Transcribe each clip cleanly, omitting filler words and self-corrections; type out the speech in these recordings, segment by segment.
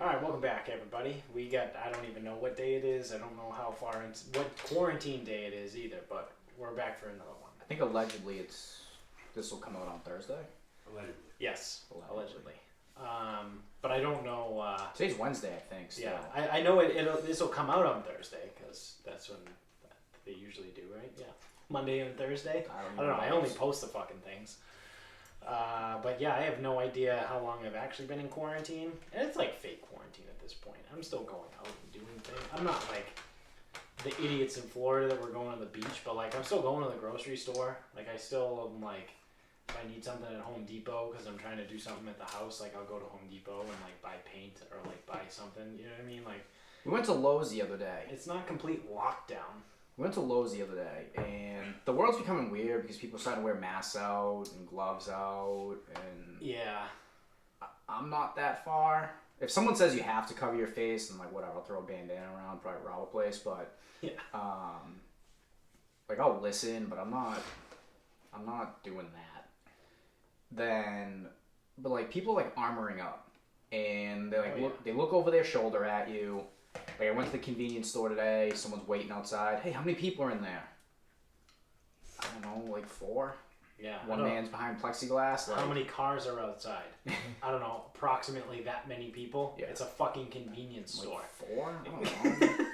Alright, welcome back, everybody. I don't even know what day it is. I don't know what quarantine day it is either, but we're back for another one. I think allegedly this will come out on Thursday. Allegedly. Yes, allegedly. But I don't know. Today's Wednesday, I think. Still. Yeah, I know this will come out on Thursday because that's when they usually do, right? Yeah, Monday and Thursday. I don't know. I only post the fucking things. But yeah, I have no idea how long I've actually been in quarantine, and it's like fake quarantine at this point. I'm still going out and doing things. I'm not like the idiots in Florida that were going to the beach, but like I'm still going to the grocery store. Like I still am like. If I need something at Home Depot because I'm trying to do something at the house, like I'll go to Home Depot and like buy paint or like buy something. You know what I mean? Like we went to Lowe's the other day. It's not complete lockdown. We went to Lowe's the other day, and the world's becoming weird because people are starting to wear masks out and gloves out, and yeah, I'm not that far. If someone says you have to cover your face, then like whatever, I'll throw a bandana around, probably rob a place, but yeah, like I'll listen, but I'm not doing that. But like people like armoring up, and they like they look over their shoulder at you. Like I went to the convenience store today. Someone's waiting outside. Hey, how many people are in there? I don't know, like 4. Yeah. One man's behind plexiglass. Like, how many cars are outside? I don't know. Approximately that many people. Yeah. It's a fucking convenience store. 4? I don't know.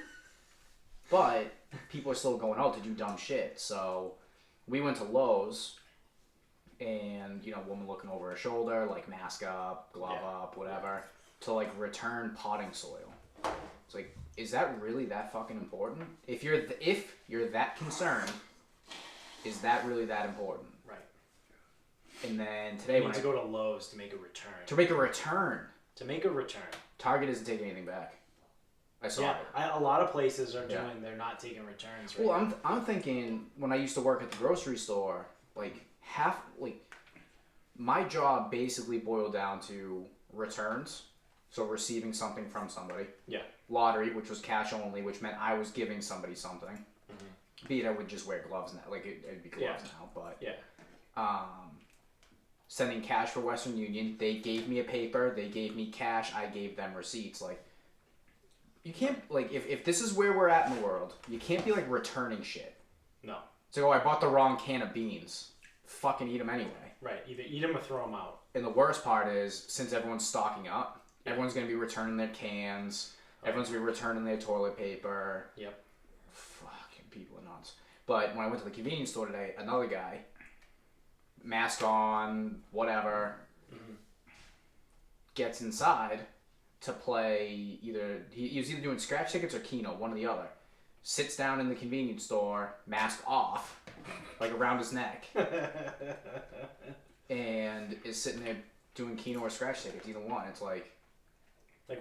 But people are still going out to do dumb shit. So we went to Lowe's. And, woman looking over her shoulder, like mask up, glove up, whatever, to like return potting soil. It's like, is that really that fucking important? If you're that concerned, is that really that important? Right. And then today you need to go to Lowe's to make a return. To make a return. Target isn't taking anything back. I saw it. A lot of places are doing. They're not taking returns. Right well, I'm thinking when I used to work at the grocery store, like. My job basically boiled down to returns, so receiving something from somebody. Yeah. Lottery, which was cash only, which meant I was giving somebody something. Mm-hmm. Be it I would just wear gloves now, like it'd be gloves now, but sending cash for Western Union, they gave me a paper, they gave me cash, I gave them receipts. Like you can't if this is where we're at in the world, you can't be like returning shit. No. So I bought the wrong can of beans. Fucking eat them anyway. Right, either eat them or throw them out. And the worst part is, since everyone's stocking up, everyone's going to be returning their cans, everyone's going to be returning their toilet paper. Yep. Fucking people are nuts. But when I went to the convenience store today, another guy, mask on, whatever, gets inside to play he was either doing scratch tickets or Keno, one or the other. Sits down in the convenience store, mask off, like around his neck, and is sitting there doing Keno or scratch tickets, either one. It's like,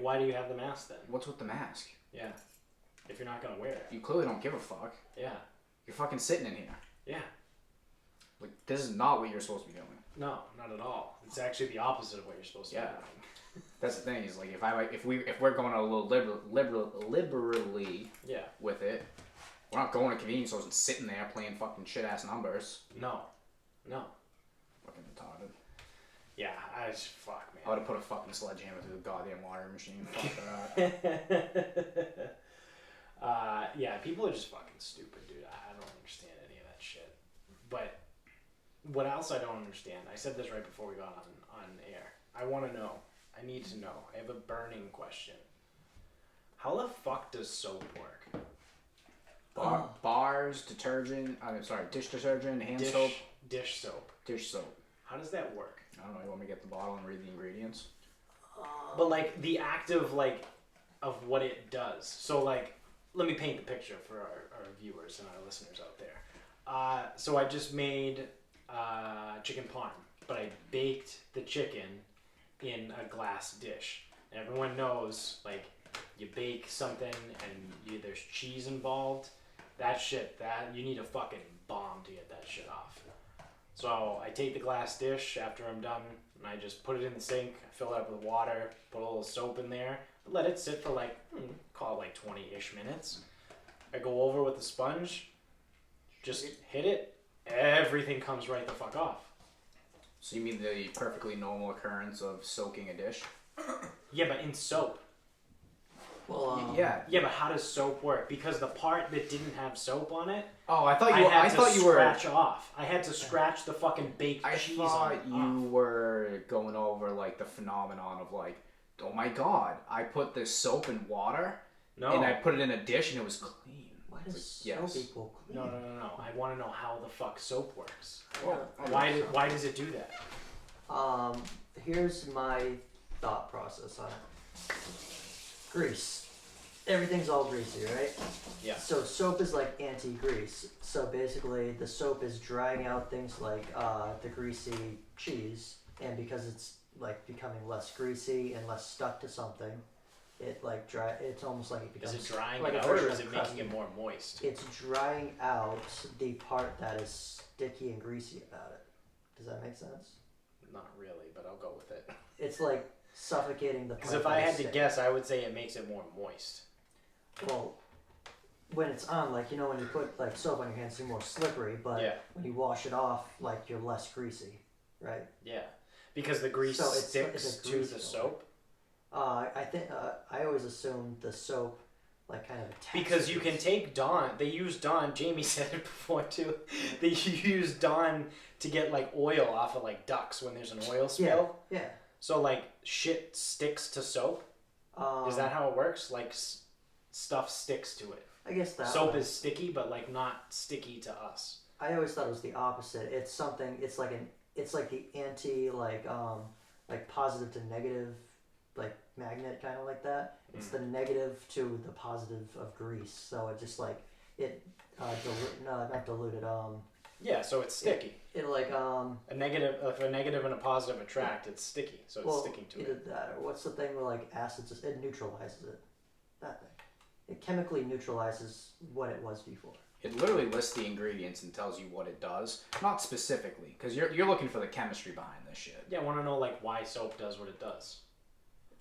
why do you have the mask then? What's with the mask? Yeah, if you're not gonna wear it. You clearly don't give a fuck. Yeah. You're fucking sitting in here. Yeah. Like, this is not what you're supposed to be doing. No, not at all. It's actually the opposite of what you're supposed to be doing. That's the thing, is like if we're going a little liberally with it, we're not going to convenience stores and sitting there playing fucking shit ass numbers. No. Fucking retarded. Yeah, fuck, man. I would have put a fucking sledgehammer through the goddamn water machine. Fuck that. Yeah, people are just fucking stupid, dude. I don't understand any of that shit. But what else I don't understand? I said this right before we got on air. I want to know. I need to know. I have a burning question. How the fuck does soap work? Bars, detergent, dish detergent, hand soap. Dish soap. Dish soap. How does that work? I don't know. You want me to get the bottle and read the ingredients? But like the act of what it does. So like, let me paint the picture for our viewers and our listeners out there. So I just made chicken parm, but I baked the chicken in a glass dish. And everyone knows, like, you bake something and there's cheese involved. That you need a fucking bomb to get that shit off. So I take the glass dish after I'm done and I just put it in the sink, fill it up with water, put a little soap in there, let it sit for call it 20-ish minutes. I go over with the sponge, just hit it, everything comes right the fuck off. So you mean the perfectly normal occurrence of soaking a dish? Yeah, but in soap. Well, Yeah. Yeah, but how does soap work? Because the part that didn't have soap on it, Oh, I thought I you were. scratch off. I had to scratch the fucking baked I cheese thought on you off. were going over like the phenomenon of like, oh my god, I put this soap in water, No. and I put it in a dish and it was clean. why does soap Yes. equal clean? No. I want to know how the fuck soap works. Well, Why does it do that? Here's my thought process on it. Grease. Everything's all greasy, right? Yeah. So soap is like anti-grease. So basically, the soap is drying out things like the greasy cheese, and because it's like becoming less greasy and less stuck to something, it like dry. It's almost like it becomes. Is it drying like it a out, or version is of it making crusty. it more moist? It's drying out the part that is sticky and greasy about it. Does that make sense? Not really, but I'll go with it. It's like suffocating the part. Because if I had to guess, I would say it makes it more moist. Well, when it's on, like, when you put like soap on your hands, you're more slippery, but Yeah. when you wash it off, like, you're less greasy, right? Yeah. Because the grease So it's sticks a to grease the film. soap. I think I always assumed the soap like kind of attached. Because to you it. can take Dawn. They use Dawn. Jamie said it before too. They use Dawn to get like oil off of like ducks when there's an oil spill. Yeah. So like shit sticks to soap. Is that how it works? Like stuff sticks to it. I guess that Soap way. is sticky, but like not sticky to us. I always thought it was the opposite. It's something. It's like the anti like positive to negative like magnet, kind of like that. It's the negative to the positive of grease. So it just like it not diluted. Yeah, so it's sticky. It like A negative, if a negative and a positive attract, it's sticky. So it's sticking to either it. that or what's the thing where like acid just it neutralizes it. That thing. It chemically neutralizes what it was before. It literally lists the ingredients and tells you what it does, not specifically, because you're looking for the chemistry behind this shit. Yeah, I want to know like why soap does what it does.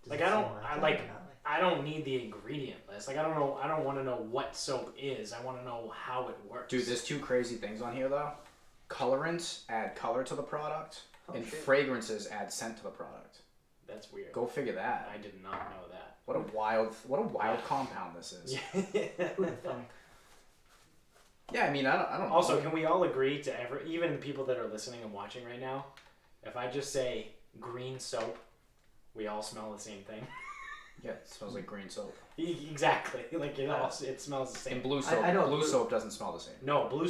Does Like it I seem don't, I that like, or not? I don't need the ingredient list. Like I don't know, I don't want to know what soap is. I want to know how it works. Dude, there's two crazy things on here though. Colorants add color to the product, and shit. fragrances add scent to the product. That's weird. Go figure that. I did not know that. What a wild compound this is. Who the fuck? Yeah, I mean, I don't know. Also, can we all agree to even the people that are listening and watching right now, if I just say green soap, we all smell the same thing. Yeah, it smells like green soap. Exactly. Like it smells the same. And blue soap. I know blue blue- soap doesn't smell the same. No, blue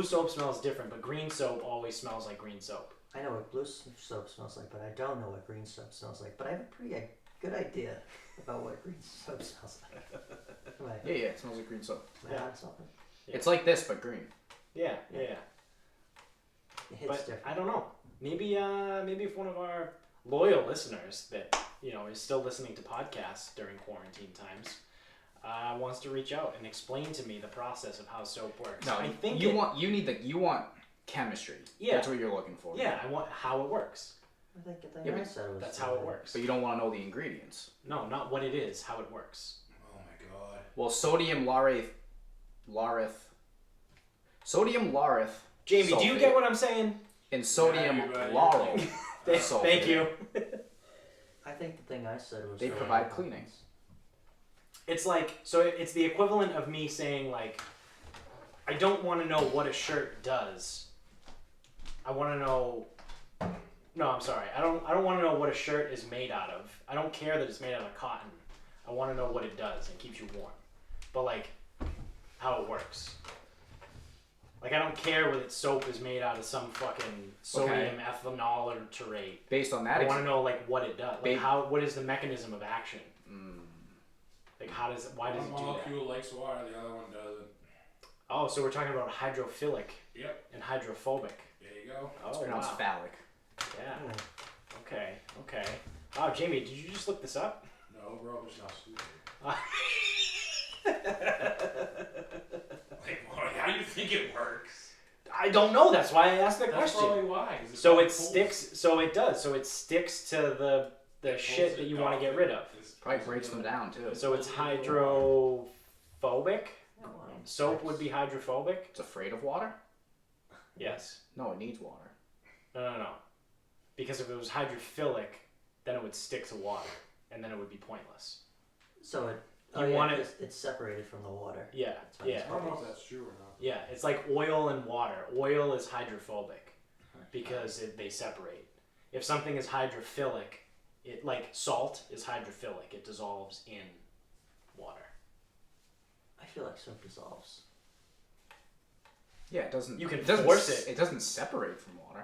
soap smells different, but green soap always smells like green soap. I know what blue soap smells like, but I don't know what green soap smells like. But I have a pretty good idea about what green soap smells like. Right. Yeah, it smells like green soap. Am I on something? Yeah. It's like this, but green. Yeah. It hits But different. I don't know. Maybe if one of our loyal listeners that is still listening to podcasts during quarantine times wants to reach out and explain to me the process of how soap works. No, I think you want chemistry. Yeah. That's what you're looking for. Yeah, I want how it works. I think Yeah, I but said it was. That's how it works. But you don't want to know the ingredients. No, not what it is. How it works. Oh my god. Well, sodium laureth. Sodium laureth. Jamie, do you sulfate get what I'm saying? And sodium everybody. lauryl. Thank sulfate. you. I think the thing I said was. They provide cleaning. It's like, so it's the equivalent of me saying like, I don't want to know what a shirt does. I want to know. No, I'm sorry. I don't want to know what a shirt is made out of. I don't care that it's made out of cotton. I want to know what it does and keeps you warm. But like, how it works. Like I don't care whether soap is made out of some fucking sodium ethanol Based on that, I want to know like what it does. Like Ba- what is the mechanism of action? Like why does One it do that? molecule likes water, the other one doesn't. Oh, so we're talking about hydrophilic Yep, and hydrophobic. there you go. it's Oh, pronounced wow. phallic. Yeah. Okay. Wow, Jamie, did you just look this up? No, bro, it's not stupid. Like, how do you think it works? I don't know. That's why I asked the That's question. probably why. 'Cause it's So all it pulls. sticks. So it does. So it sticks to the Pulls shit it that you want off to get it. rid of. It's- Probably breaks them down too. So it's hydrophobic. Oh, wow. Soap would be hydrophobic. It's afraid of water? Yes. No, it needs water. No. Because if it was hydrophilic, then it would stick to water, and then it would be pointless. So You want it. It's separated from the water. Yeah, That's why yeah, it's I don't know if that's true or not. yeah. It's like oil and water. Oil is hydrophobic because they separate. If something is hydrophilic, it like salt is hydrophilic. It dissolves in water. I feel like soap dissolves. Yeah, it doesn't. You can it doesn't force s- it. It doesn't separate from water.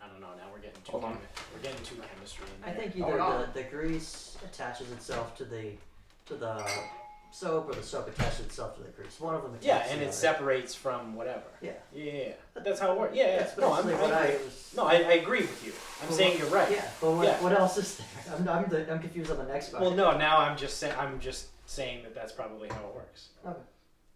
I don't know. Now we're getting too Hold on. we're getting too chemistry in I there. think Oh, either no. the grease attaches itself to the soap, or the soap attaches itself to the grease. One of them. Yeah, attaches and the it other. separates from whatever. Yeah. Yeah. That's how it works. Yeah. That's No, I'm, basically what I I agree. was. No, I agree with you. I'm Well, saying you're right. Yeah, but what, Yeah. what else is there? I'm confused on the next part. Well, no. Now I'm just saying that that's probably how it works. Okay.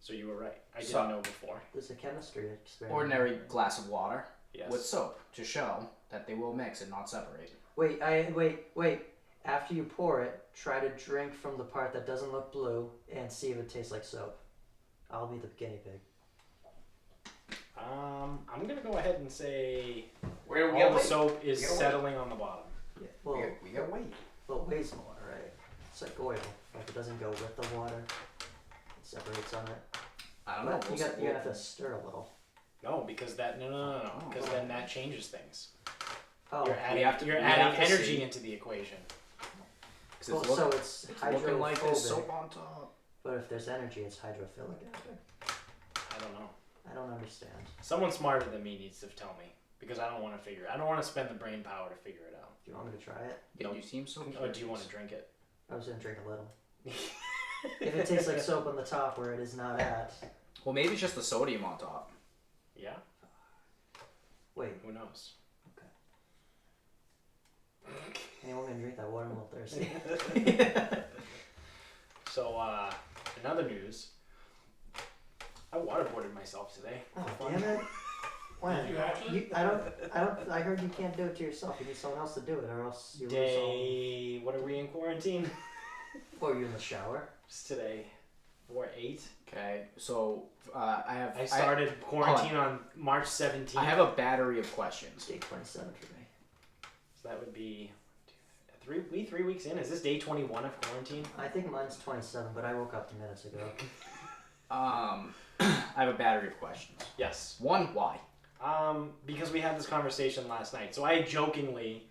So you were right. I didn't So- know before. There's a chemistry experiment. Ordinary glass of water Yes. with soap to show that they will mix and not separate. Wait. After you pour it, try to drink from the part that doesn't look blue and see if it tastes like soap. I'll be the guinea pig. I'm gonna go ahead and say We're all the soap is We gotta wait. settling on the bottom. Yeah. Well, we gotta wait. well, it weighs more, right? It's like oil. Like it doesn't go with the water. It separates on it. I don't know. But you're gonna have to stir a little. No, because that no. Because then that changes things. Oh. You're we adding have to energy see. into the equation. Well, It's, so it's it's looking like there's hydrophobic. soap on top. But if there's energy, it's hydrophilic. I don't know. I don't understand. Someone smarter than me needs to tell me because I don't want to figure. I don't want to spend the brain power to figure it out. Do you want me to try it? Yeah, No. you seem so. Or do you want to drink it? I was gonna drink a little. If it tastes like soap on the top where it is not at, Well, maybe it's just the sodium on top. Yeah. wait, Who knows? anyone gonna drink that water? I'm a little thirsty. So, in other news, I waterboarded myself today. Oh For damn fun. it! When? Did you actually? I heard you can't do it to yourself. You need someone else to do it, or else you lose all. Day. What are we in quarantine? Or you in the shower. Just today. 4/8. Okay, so I have. I started quarantine on March 17th. I have a battery of questions. Day 27 for me. So that would be 3 weeks in. Is this day 21 of quarantine? I think mine's 27, but I woke up minutes ago. I have a battery of questions. Yes. One, why? Because we had this conversation last night. So I jokingly,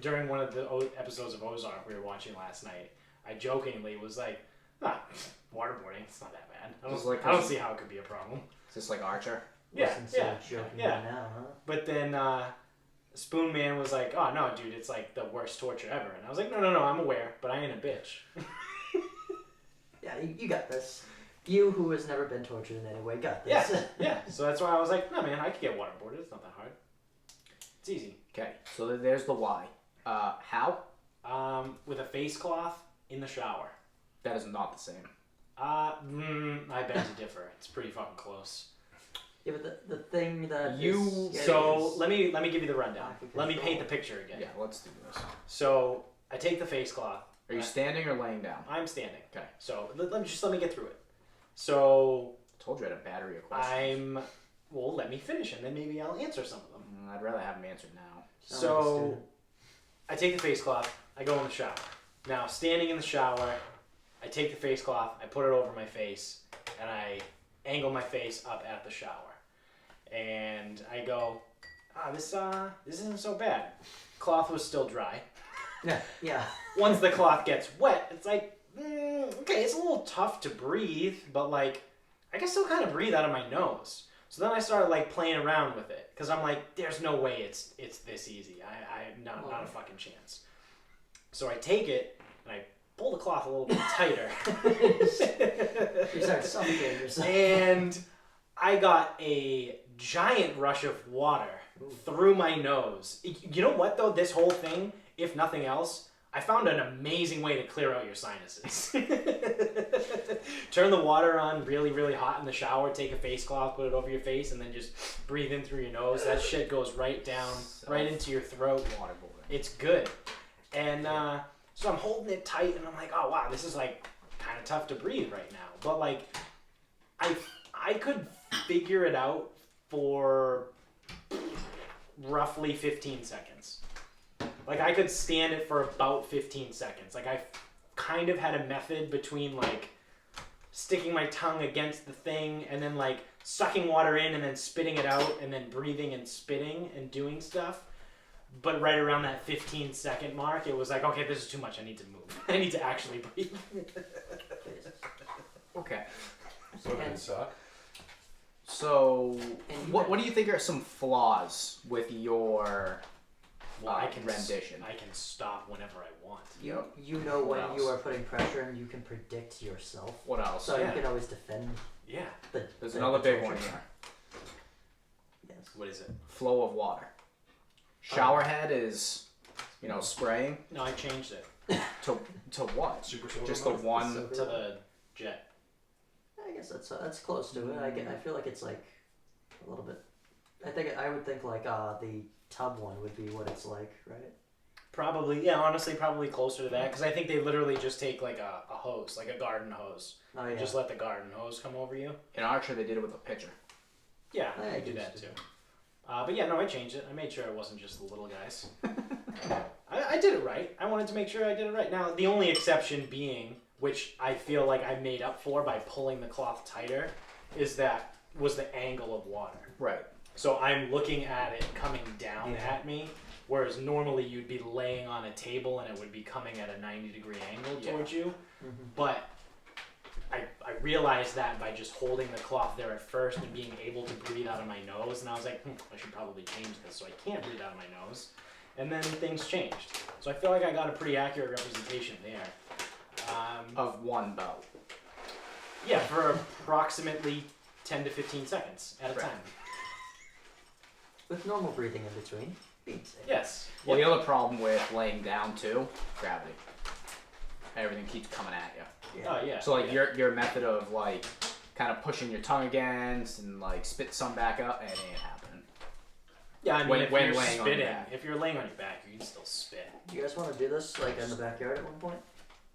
during one of the episodes of Ozark we were watching last night, I jokingly was like, waterboarding, it's not that bad. Just like I don't see how it could be a problem. Is this like Archer? Yeah, Listen, so yeah, joking yeah. right now, huh? But then Spoon Man was like, oh no, dude, it's like the worst torture ever. And I was like, no, I'm aware, but I ain't a bitch. Yeah, you got this. You, who has never been tortured in any way, got Yeah, this. yeah. So that's why I was like, no man, I could get waterboarded. It's not that hard. It's easy. Okay, so there's the why. How? With a face cloth in the shower. That is not the same. I beg to differ. It's pretty fucking close. Yeah, but the thing that You- is So is- let me give you the rundown. Lack of Let me paint the control. picture again. Yeah, let's do this. So I take the face cloth. Are you standing or laying down? I'm standing. Okay. So let me get through it. So I told you I had a battery of questions. let me finish and then maybe I'll answer some of them. I'd rather have them answered now. Sound like a So student. I take the face cloth. I go in the shower. Now standing in the shower, I take the face cloth. I put it over my face and I angle my face up at the shower. And I go, this isn't so bad. Cloth was still dry. Yeah. Once the cloth gets wet, it's like, okay, it's a little tough to breathe, but like, I can still kind of breathe out of my nose. So then I started like playing around with it because I'm like, there's no way it's this easy. I'm not a fucking chance. So I take it and I pull the cloth a little bit tighter. You start suffocating yourself. And I got a giant rush of water through my nose. You know what though? This whole thing, if nothing else, I found an amazing way to clear out your sinuses. Turn the water on really, really hot in the shower, take a face cloth, put it over your face, and then just breathe in through your nose. That shit goes right down, right into your throat. Waterboarding. It's good. And so I'm holding it tight, and I'm like, oh wow, this is like kind of tough to breathe right now. But like, I could figure it out for roughly 15 seconds. Like I could stand it for about 15 seconds. Like I kind of had a method between like sticking my tongue against the thing and then like sucking water in and then spitting it out and then breathing and spitting and doing stuff. But right around that 15-second mark, it was like, okay, this is too much. I need to move. I need to actually breathe. Okay. So it didn't suck. So, And you what do you think are some flaws with your Well, I can rendition? I can stop whenever I want. You know What when else? you are putting pressure and you can predict yourself. What else? So Yeah. you can always defend Yeah. There's the another big torture. one here. Yes. What is it? Flow of water. Shower head is, spraying No, I changed it to what? Super soaker Just the mode? one. So- to the jet. I guess that's close to it. I feel like it's like a little bit. I would think like the tub one would be what it's like, right? Probably, yeah. Honestly, probably closer to that because I think they literally just take like a hose, like a garden hose, Oh yeah. and just let the garden hose come over you. In Archer, they did it with a pitcher. Yeah, I I do used that to. too. But yeah, no, I changed it. I made sure it wasn't just the little guys. I did it right. I wanted to make sure I did it right. Now, the only exception being, which I feel like I made up for by pulling the cloth tighter, was the angle of water. Right. So I'm looking at it coming down at me, whereas normally you'd be laying on a table and it would be coming at a 90-degree angle towards you. Mhm. But I realized that by just holding the cloth there at first and being able to breathe out of my nose, and I was like, I should probably change this so I can't breathe out of my nose. And then things changed. So I feel like I got a pretty accurate representation there. Of one belt. Yeah, for approximately 10 to 15 seconds at a Right. time. With normal breathing in between. Being safe. Yes. Well, Yep. the other problem with laying down too, gravity. Everything keeps coming at you. Yeah. Oh yeah. So like yeah. your method of like kind of pushing your tongue against and like spit some back up, it ain't happening. Yeah, I mean, when if laying you're on your spitting, back. if you're laying on your back, you can still spit. Do you guys want to do this like in the backyard at one point?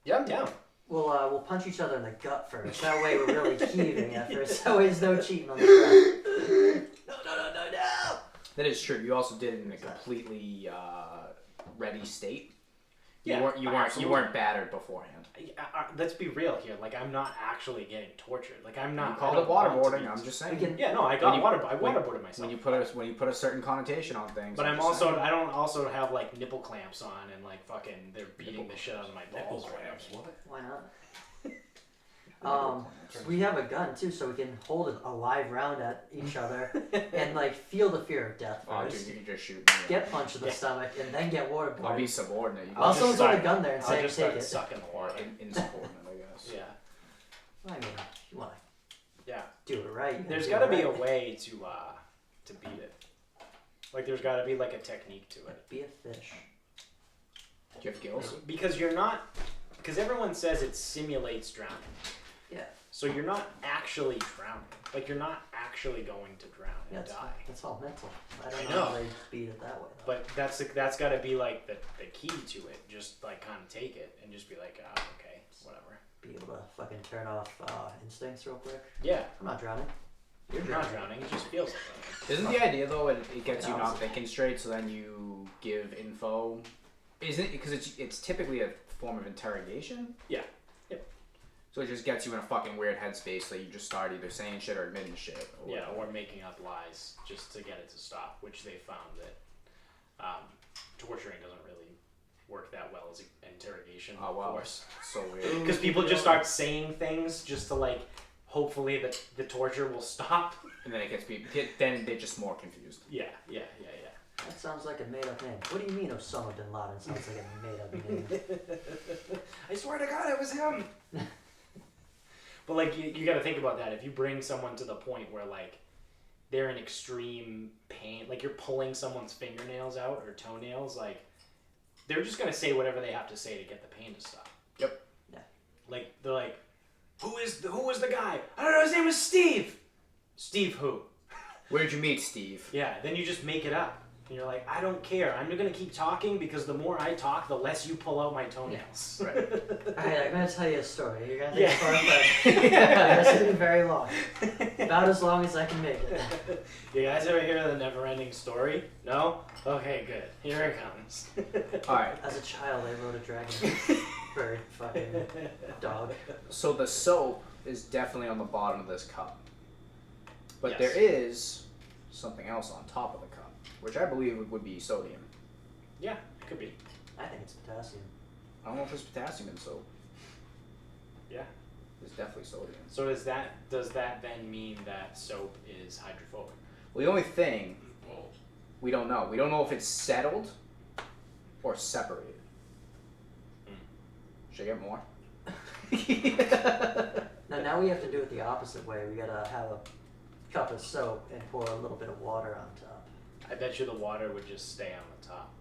Yeah, I'm down. We'll punch each other in the gut first. That way we're really heaving at first. That way there's no cheating on the ground. No. That is true. You also did it in a completely ready state. Yeah, You absolutely. weren't battered beforehand. Let's be real here. Like, I'm not actually getting tortured. Like, I'm not. You called I it don't want to waterboarding. be- I'm just We saying. can. Yeah, no, I got When you- I when- waterboarded myself. When you put a certain connotation on things. But I'm I'm just also saying. I don't also have like nipple clamps on and like fucking they're beating the shit out of my balls. Nipple clamps, what? Why not? We have a gun too, so we can hold a live round at each other and like feel the fear of death Oh, first. dude, you can just shoot me. Get punched in the Yeah. stomach and then get waterboarded. I'll be subordinate. You I'll just also put a start- gun there and I'll say, just take start it. sucking the or water. insubordinate, I guess. Yeah, I mean, you want yeah. to do it right. you There's do got to it be a right. way to beat it. Like there's got to be like a technique to it. Be a fish. Do you have gills? Because you're not. Because everyone says it simulates drowning. Yeah. So you're not actually drowning. Like you're not actually going to drown Yeah, and die. that's all mental. I don't I know know. how they beat it that way. Though. But that's got to be like the key to it. Just like kind of take it and just be like, okay, whatever. Be able to fucking turn off instincts real quick. Yeah, I'm not drowning. you're not drowning. It just feels like that. Isn't the idea though it gets you Yeah. not thinking straight, so then you give info? Isn't it because it's typically a form of interrogation? Yeah. Yep. So it just gets you in a fucking weird headspace, so you just start either saying shit or admitting shit. Or Yeah, whatever. or making up lies just to get it to stop, which they found that torturing doesn't really work that well as an interrogation Oh wow, force. so weird. Because people just start saying things just to like, hopefully the torture will stop. And then it gets then they're just more confused. Yeah. That sounds like a made-up name. What do you mean Osama bin Laden sounds like a made-up name? I swear to God, it was him. But like, you got to think about that. If you bring someone to the point where like they're in extreme pain, like you're pulling someone's fingernails out or toenails, like they're just gonna say whatever they have to say to get the pain to stop. Yep. Yeah. Like they're like, who was the guy? I don't know. His name was Steve. Steve who? Where'd you meet Steve? Yeah. Then you just make it up. And you're like, I don't care. I'm gonna keep talking because the more I talk, the less you pull out my toenails. Right. Alright, I'm gonna tell you a story. You're gonna Yeah. think it's fun, but it's gonna be very long. About as long as I can make it. You guys ever hear the never-ending story? No? Okay, good. Here it comes. All right. As a child, I rode a dragon bird fucking dog. So the soap is definitely on the bottom of this cup, but Yes. there is something else on top of the cup, which I believe would be sodium. Yeah, it could be. I think it's potassium. I don't know if there's potassium in soap. Yeah. There's definitely sodium. So does that then mean that soap is hydrophobic? Well, the only thing we don't know. We don't know if it's settled or separated. Should I get more? Now we have to do it the opposite way. We gotta have a cup of soap and pour a little bit of water on top. I bet you the water would just stay on the top.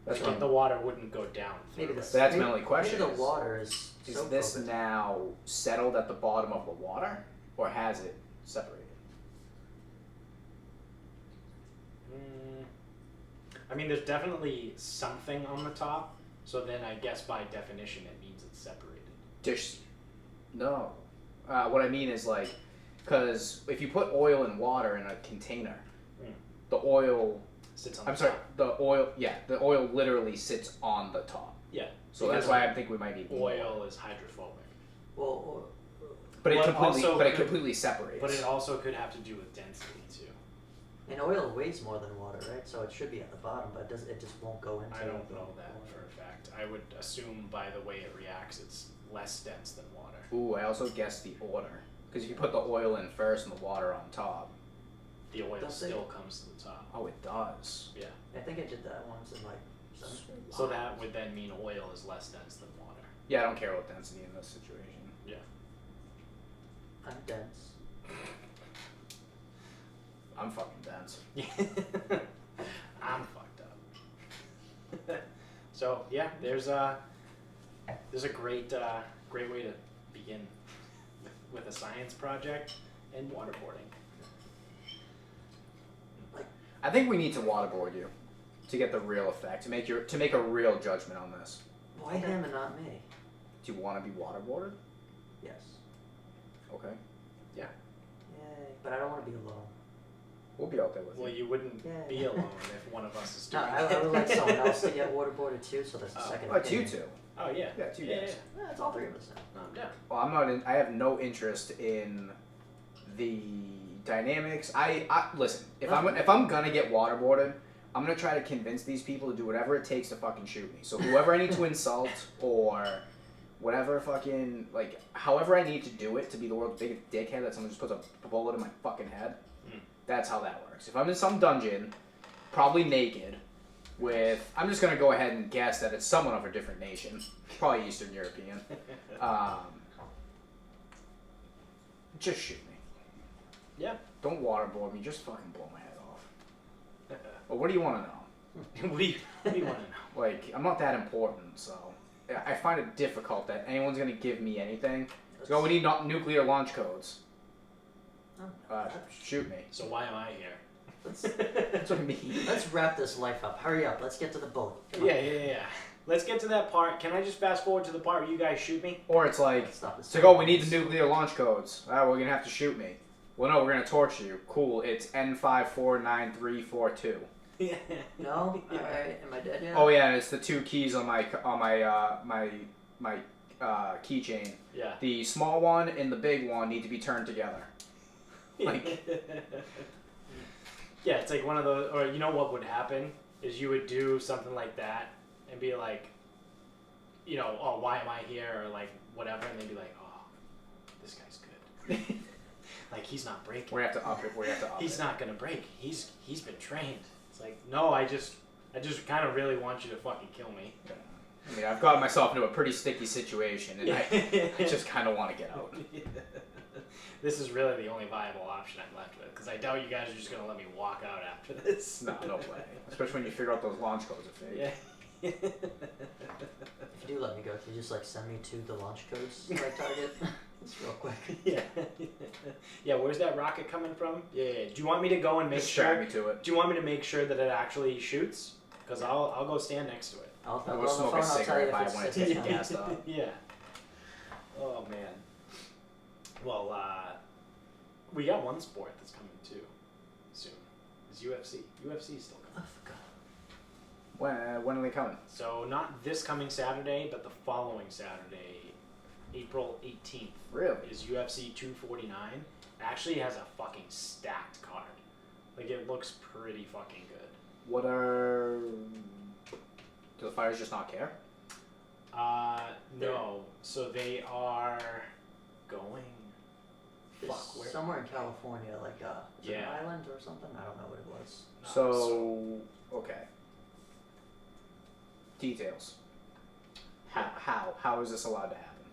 That's Like what the water wouldn't go down through Maybe it. this. So that's my maybe, only question Maybe the is- water is. Is soap this phobic. now settled at the bottom of the water, or has it separated? I mean, there's definitely something on the top, so then I guess by definition it means it's separated. Just no. What I mean is like, because if you put oil and water in a container, the oil. Sits on the I'm sorry. top. The oil. Yeah, the oil literally sits on the top. Yeah. So because that's why I think we might need more. oil is hydrophobic. Well, But it Well, completely. also But it could- completely separates. But it also could have to do with density too. and oil weighs more than water, right? So it should be at the bottom, but it just won't go into. I don't know the that water. for a fact. I would assume by the way it reacts, it's less dense than water. Ooh, I also guessed the order. Because if you put the oil in first and the water on top. The oil Don't they- still comes to the top. Oh, it does. Yeah. I think I did that once in like seventh grade. So that would then mean oil is less dense than water. Yeah, I don't care about density in this situation. Yeah. I'm dense. I'm fucking dense. I'm fucked up. So yeah, there's a great way to begin with a science project and waterboarding. I think we need to waterboard you to get the real effect, to make a real judgment on this. Why him and not me? Do you want to be waterboarded? Yes. Okay. Yay. But I don't want to be alone. We'll be out there with Well, you. you wouldn't Yeah. be alone if one of us is No, doing I it. would like someone else to get waterboarded too, so that's the Oh. second Oh, it's you opinion. two. Oh yeah. Yeah, two yeah, guys. Yeah, it's all three of us now. No, I'm down. Well, I'm not. I have no interest in the dynamics. I listen. If I'm gonna get waterboarded, I'm gonna try to convince these people to do whatever it takes to fucking shoot me. So whoever I need to insult or whatever fucking like, however I need to do it to be the world's biggest dickhead that someone just puts a bullet in my fucking head. That's how that works. If I'm in some dungeon, probably naked, with I'm just gonna go ahead and guess that it's someone of a different nation, probably Eastern European. Just shoot me. Yeah. Don't waterboard me. Just fucking blow my head off. Well, what do you want to know? what do you want to know? Like, I'm not that important, so I find it difficult that anyone's gonna give me anything. So we need nuclear launch codes. Shoot me. So why am I here? That's what I mean. Let's wrap this life up. Hurry up. Let's get to the bullet. Come on. Yeah. Let's get to that part. Can I just fast forward to the part where you guys shoot me? Or it's like, Let's stop this. it's like, oh, we need the nuclear launch codes. We're gonna have to shoot me. Well, no, we're gonna torture you. Cool. It's N549342. Yeah. No? Alright. Am I dead yet? Oh yeah, and it's the two keys on my keychain. Yeah. The small one and the big one need to be turned together. Like, yeah, it's like one of those, or you know what would happen is you would do something like that and be like, you know, oh, why am I here, or like whatever, and they'd be like, oh, this guy's good. Like he's not breaking. we have to up it. We have to up He's it. not gonna break. He's been trained. It's like, no, I just kind of really want you to fucking kill me. I mean, I've got myself into a pretty sticky situation, and I just kind of want to get out. This is really the only viable option I'm left with, because I doubt you guys are just gonna let me walk out after this. No way. Especially when you figure out those launch codes are fake. Yeah. If you do let me go, can you just like send me to the launch codes like target? Just real quick. Yeah. Yeah, where's that rocket coming from? Yeah. Do you want me to go and make Just sure? strap me to it. Do you want me to make sure that it actually shoots? Because I'll go stand next to it. I'll I'll go go on the smoke phone. a I'll tell you cigarette if by it's when it sitting gets down. gassed up. Yeah. Oh man. Well, we got one sport that's coming too soon. Is UFC. UFC is still coming. When are they coming? So not this coming Saturday, but the following Saturday, April 18th, Really? is UFC 249. It actually has a fucking stacked card. Like it looks pretty fucking good. What are... Do the fighters just not care? No. So they are going. It's Fuck, where? somewhere in California, like is it an Yeah. island or something? I don't know what it was. So, okay. Details. How is this allowed to happen?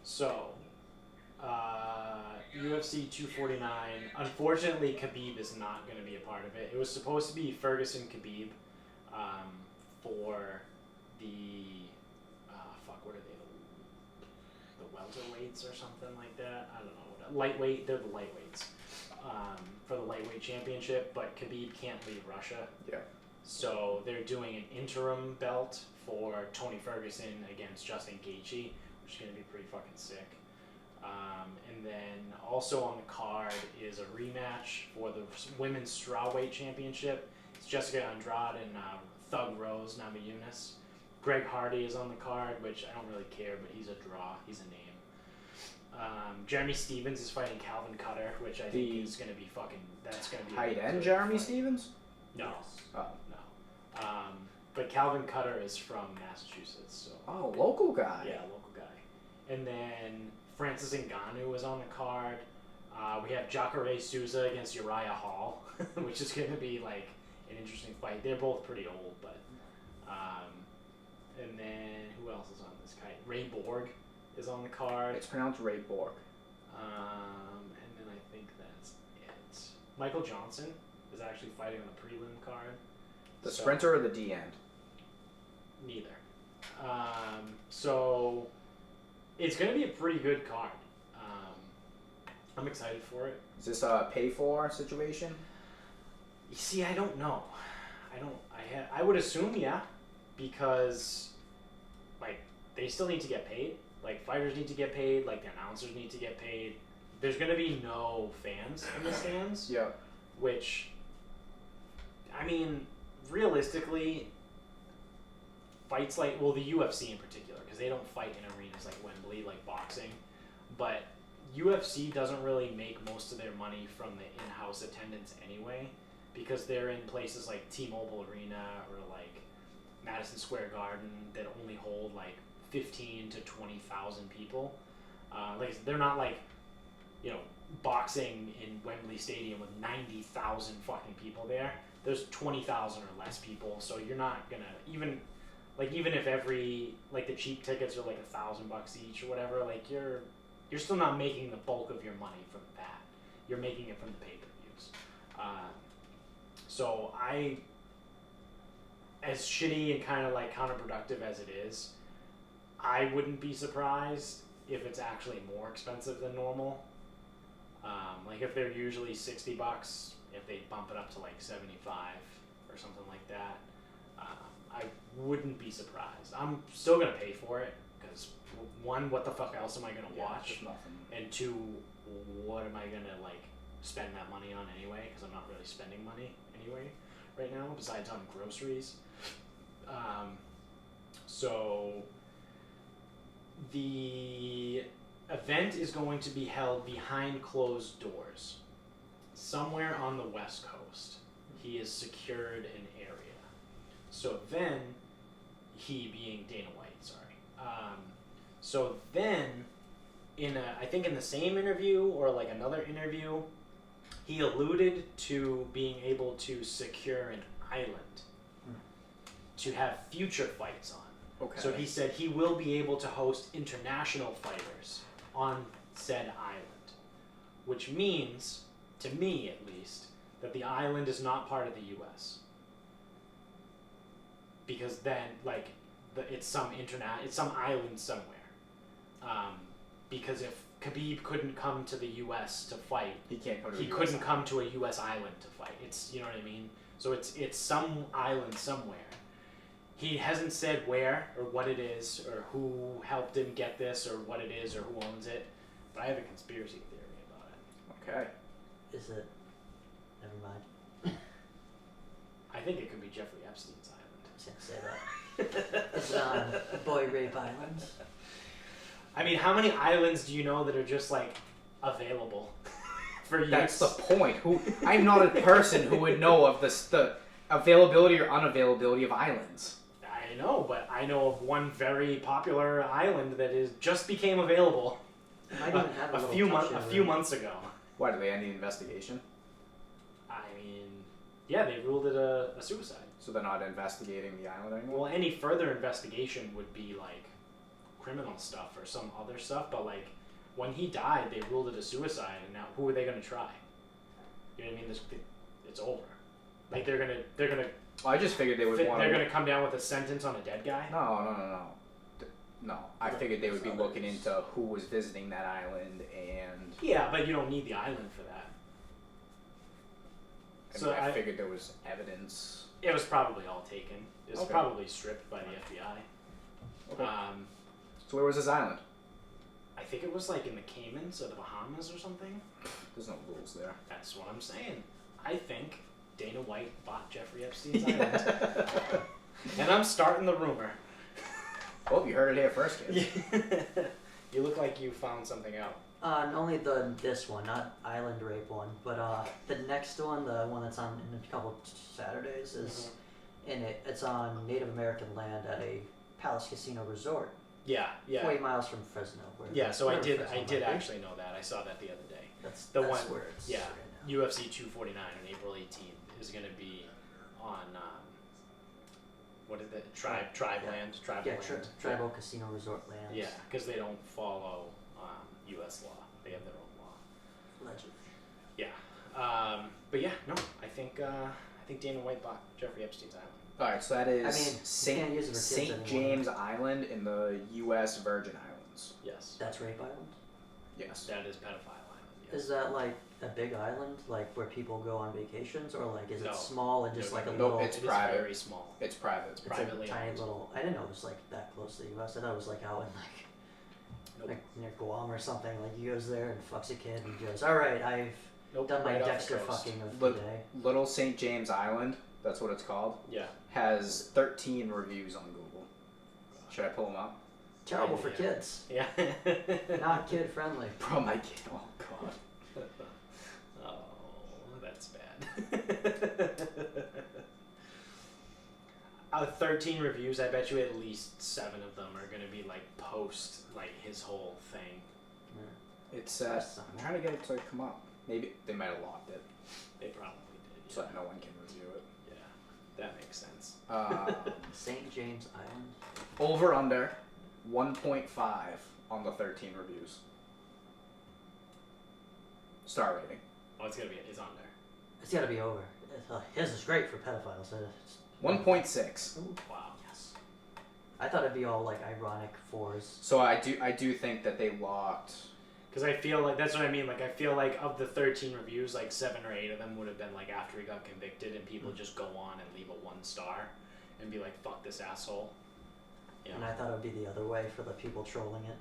So, UFC 249. Unfortunately, Khabib is not going to be a part of it. It was supposed to be Ferguson Khabib for the fuck. What are they? The welterweights or something like that. I don't know. Lightweight. They're the lightweights for the lightweight championship. But Khabib can't leave Russia. Yeah. So they're doing an interim belt for Tony Ferguson against Justin Gaethje, which is going to be pretty fucking sick. And then also on the card is a rematch for the women's strawweight championship. It's Jessica Andrade and Thug Rose Namajunas. Greg Hardy is on the card, which I don't really care, but he's a draw. He's a name. Jeremy Stevens is fighting Calvin Cutter, which I think is going to be fucking. That's going to be Tight a end good Jeremy fight. Stevens? No. Yes. Oh. No. But Calvin Cutter is from Massachusetts, so Oh, local guy. yeah, local guy. And then Francis Ngannou is on the card. We have Jacare Souza against Uriah Hall, which is going to be like an interesting fight. They're both pretty old, but and then who else is on this card? Ray Borg is on the card. It's pronounced Ray Borg. And then I think that's it. Michael Johnson is actually fighting on the prelim card. The So- sprinter or the D end? Neither. So it's going to be a pretty good card. I'm excited for it. Is this a pay for situation? You see, I don't know. I would assume yeah, because like they still need to get paid. Like fighters need to get paid. Like the announcers need to get paid. There's going to be no fans in the stands. Yeah. Which, I mean, realistically, fights like, well, the UFC in particular, because they don't fight in arenas like Wembley, like boxing, but UFC doesn't really make most of their money from the in-house attendance anyway, because they're in places like T-Mobile Arena or like Madison Square Garden that only hold like 15 to 20,000 people. Like they're not like, you know, boxing in Wembley Stadium with 90,000 fucking people there. There's 20,000 or less people, so you're not gonna even if every like the cheap tickets are like $1,000 each or whatever, like you're still not making the bulk of your money from that. You're making it from the pay-per-views. So as shitty and kind of like counterproductive as it is, I wouldn't be surprised if it's actually more expensive than normal. Like if they're usually $60, if they bump it up to like 75 or something like that, I wouldn't be surprised. I'm still gonna pay for it because one, what the fuck else am I gonna watch? Just nothing. And two, what am I gonna like spend that money on anyway? Because I'm not really spending money anyway right now, besides on groceries. So the event is going to be held behind closed doors, somewhere on the West Coast. He has secured an area. So then, he being Dana White, sorry. So then, I think in the same interview or like another interview, he alluded to being able to secure an island to have future fights on. Okay. So he said he will be able to host international fighters on said island, which means, to me at least, that the island is not part of the U.S. Because then, like, it's some island somewhere. because if Khabib couldn't come to the U.S. to fight, He can't go to. he couldn't come to a U.S. island to fight. It's, you know what I mean. So it's some island somewhere. He hasn't said where or what it is or who helped him get this or what it is or who owns it. But I have a conspiracy theory about it. Okay. Is it? Never mind. I think it could be Jeffrey Epstein's island. I was gonna say that. Is it on Boy Rape Island? I mean, how many islands do you know that are just like available for use? That's the point. I'm not a person who would know of the availability or unavailability of islands. I know, but I know of one very popular island that just became available Might even have a little few months ago. Why do they end the investigation? I mean, yeah, they ruled it a suicide. So they're not investigating the island anymore. Well, any further investigation would be like criminal stuff or some other stuff, but like when he died, they ruled it a suicide, and now who are they going to try? You know what I mean? It's over. Like they're gonna I just figured they would want. they're gonna come down with a sentence on a dead guy. No. I figured they would be looking into who was visiting that island and. Yeah, but you don't need the island for that. So I figured there was evidence. It was probably all taken. It was Okay. probably stripped by the FBI. Okay. So where was this island? I think it was like in the Caymans or the Bahamas or something. There's no rules there. That's what I'm saying. I think Dana White bought Jeffrey Epstein's island. And I'm starting the rumor. Well, you heard it here first, kids. You look like you found something out. Only this one, not Island Rape one, but the next one, the one that's on in a couple Saturdays, is it's on Native American land at a Palace Casino Resort. Yeah. 40 miles from Fresno. Yeah, so I did Fresno might be. actually know that. I saw that the other day. That's the one where it's yeah, right now. UFC 249 on April 18th is going to be on what is it? Tribe land. Yeah, tribal casino resort lands. Yeah, because they don't follow U.S. law. They have their own law. Legend. Yeah. But yeah, no. I think Dana White bought Jeffrey Epstein's island. All right, so that is can't use it for kids St. anymore. James Island in the U.S. Virgin Islands. Yes. That's Rape Island? Yes. That is pedophile island. Yes. Is that like a big island, like where people go on vacations, or like is No. it small and just No, like a no, little? it's It is private. very small. It's private. It's It's privately a tiny owned. little. I didn't know it was like that close to the U.S. I thought it was like out in Nope. like near Guam or something. Like he goes there and fucks a kid and goes, "All right, I've Nope, done my right off the Dexter coast. fucking of But- the day." Little St. James Island, that's what it's called, Yeah. has 13 reviews on Google. Should I pull them up? Terrible for Yeah. kids. Yeah. Not kid friendly. Bro, my kid. Oh, God. Oh, that's bad. 13 reviews. I bet you at least 7 of them are gonna be like post like his whole thing. It's, That's I'm trying to get it to come up. Maybe they might have locked it They probably did. so that no one can review it. Yeah, that makes sense. St. James Island. Over under 1.5 on the 13 reviews. Star rating. Oh, it's on there. It's got to be over. His is great for pedophiles. It's 1.6. Wow. Yes. I thought it'd be all like ironic fours. So I do think that they locked. Because I feel like that's what I mean. Like I feel like of the 13 reviews, like 7 or 8 of them would have been like after he got convicted, and people just go on and leave a 1 star, and be like, "Fuck this asshole." You know? And I thought it would be the other way for the people trolling it.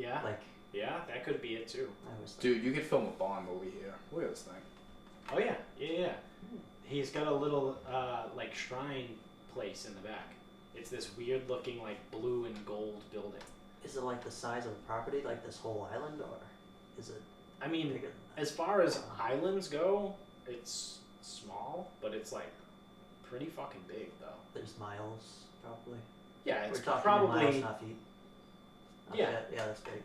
Yeah. Like Yeah, that could be it too. I was. Dude, you could film a Bond movie here. Look at this thing. Oh yeah. He's got a little like shrine place in the back. It's this weird looking like blue and gold building. Is it like the size of a property, like this whole island, or is it I mean, bigger than that? as far as islands go, it's small, but it's like pretty fucking big though. There's miles, probably. Yeah, it's We're talking probably miles, not feet. Oh, Yeah. Yeah, that's big.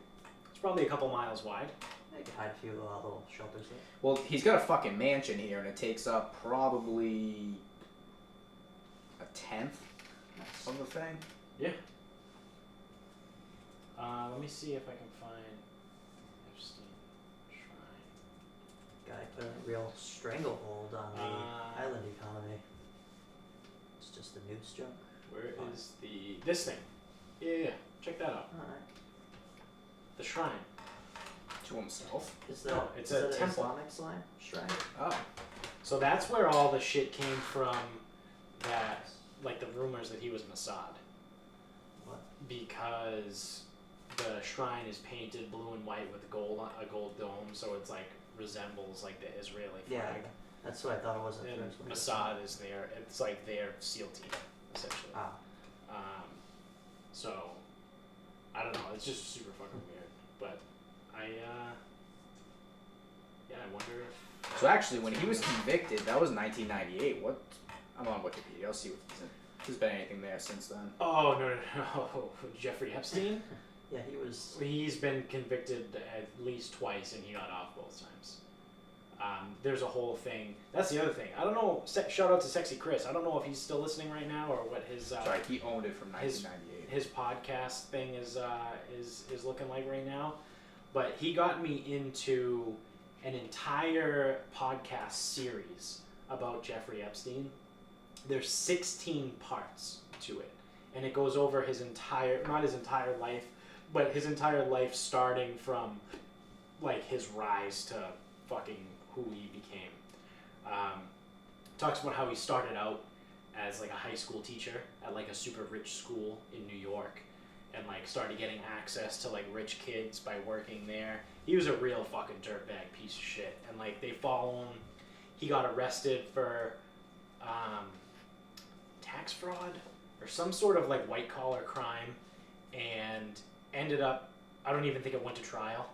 it's probably a couple miles wide. They could hide a few little shelters there. Well, he's got a fucking mansion here, and it takes up probably a 10th Nice. of the thing. Yeah. Let me see if I can find Epstein Shrine. Guy put a real stranglehold on the island economy. It's just the news junk. Where is this thing? Yeah. Check that out. Alright. the shrine. To himself. Is that, No, it's is a that an temple. Islamic shrine? Oh. So that's where all the shit came from. That like the rumors that he was Mossad. What? Because the shrine is painted blue and white with a gold dome, so it's like resembles like the Israeli Yeah, flag. that's what I thought it was at And first. Mossad is their, it's like their SEAL team, essentially. Ah. So, I don't know, it's just super fucking weird. But, yeah, I wonder if... So actually, when he was convicted, that was 1998. What? I'm on Wikipedia. I'll see what he's in. There's been anything there since then. Oh, no. Jeffrey Epstein? Yeah, he was. He's been convicted at least twice, and he got off both times. There's a whole thing. That's the other thing. I don't know. Shout out to Sexy Chris. I don't know if he's still listening right now or what his Sorry, he owned it from 1998. his podcast thing is looking like right now. But he got me into an entire podcast series about Jeffrey Epstein. There's 16 parts to it, and it goes over his not his entire life, but his entire life starting from like his rise to fucking who he became. Talks about how he started out as like a high school teacher at like a super rich school in New York, and like started getting access to like rich kids by working there. He was a real fucking dirtbag piece of shit, and like they follow him. He got arrested for tax fraud or some sort of like white collar crime, and ended up, I don't even think it went to trial.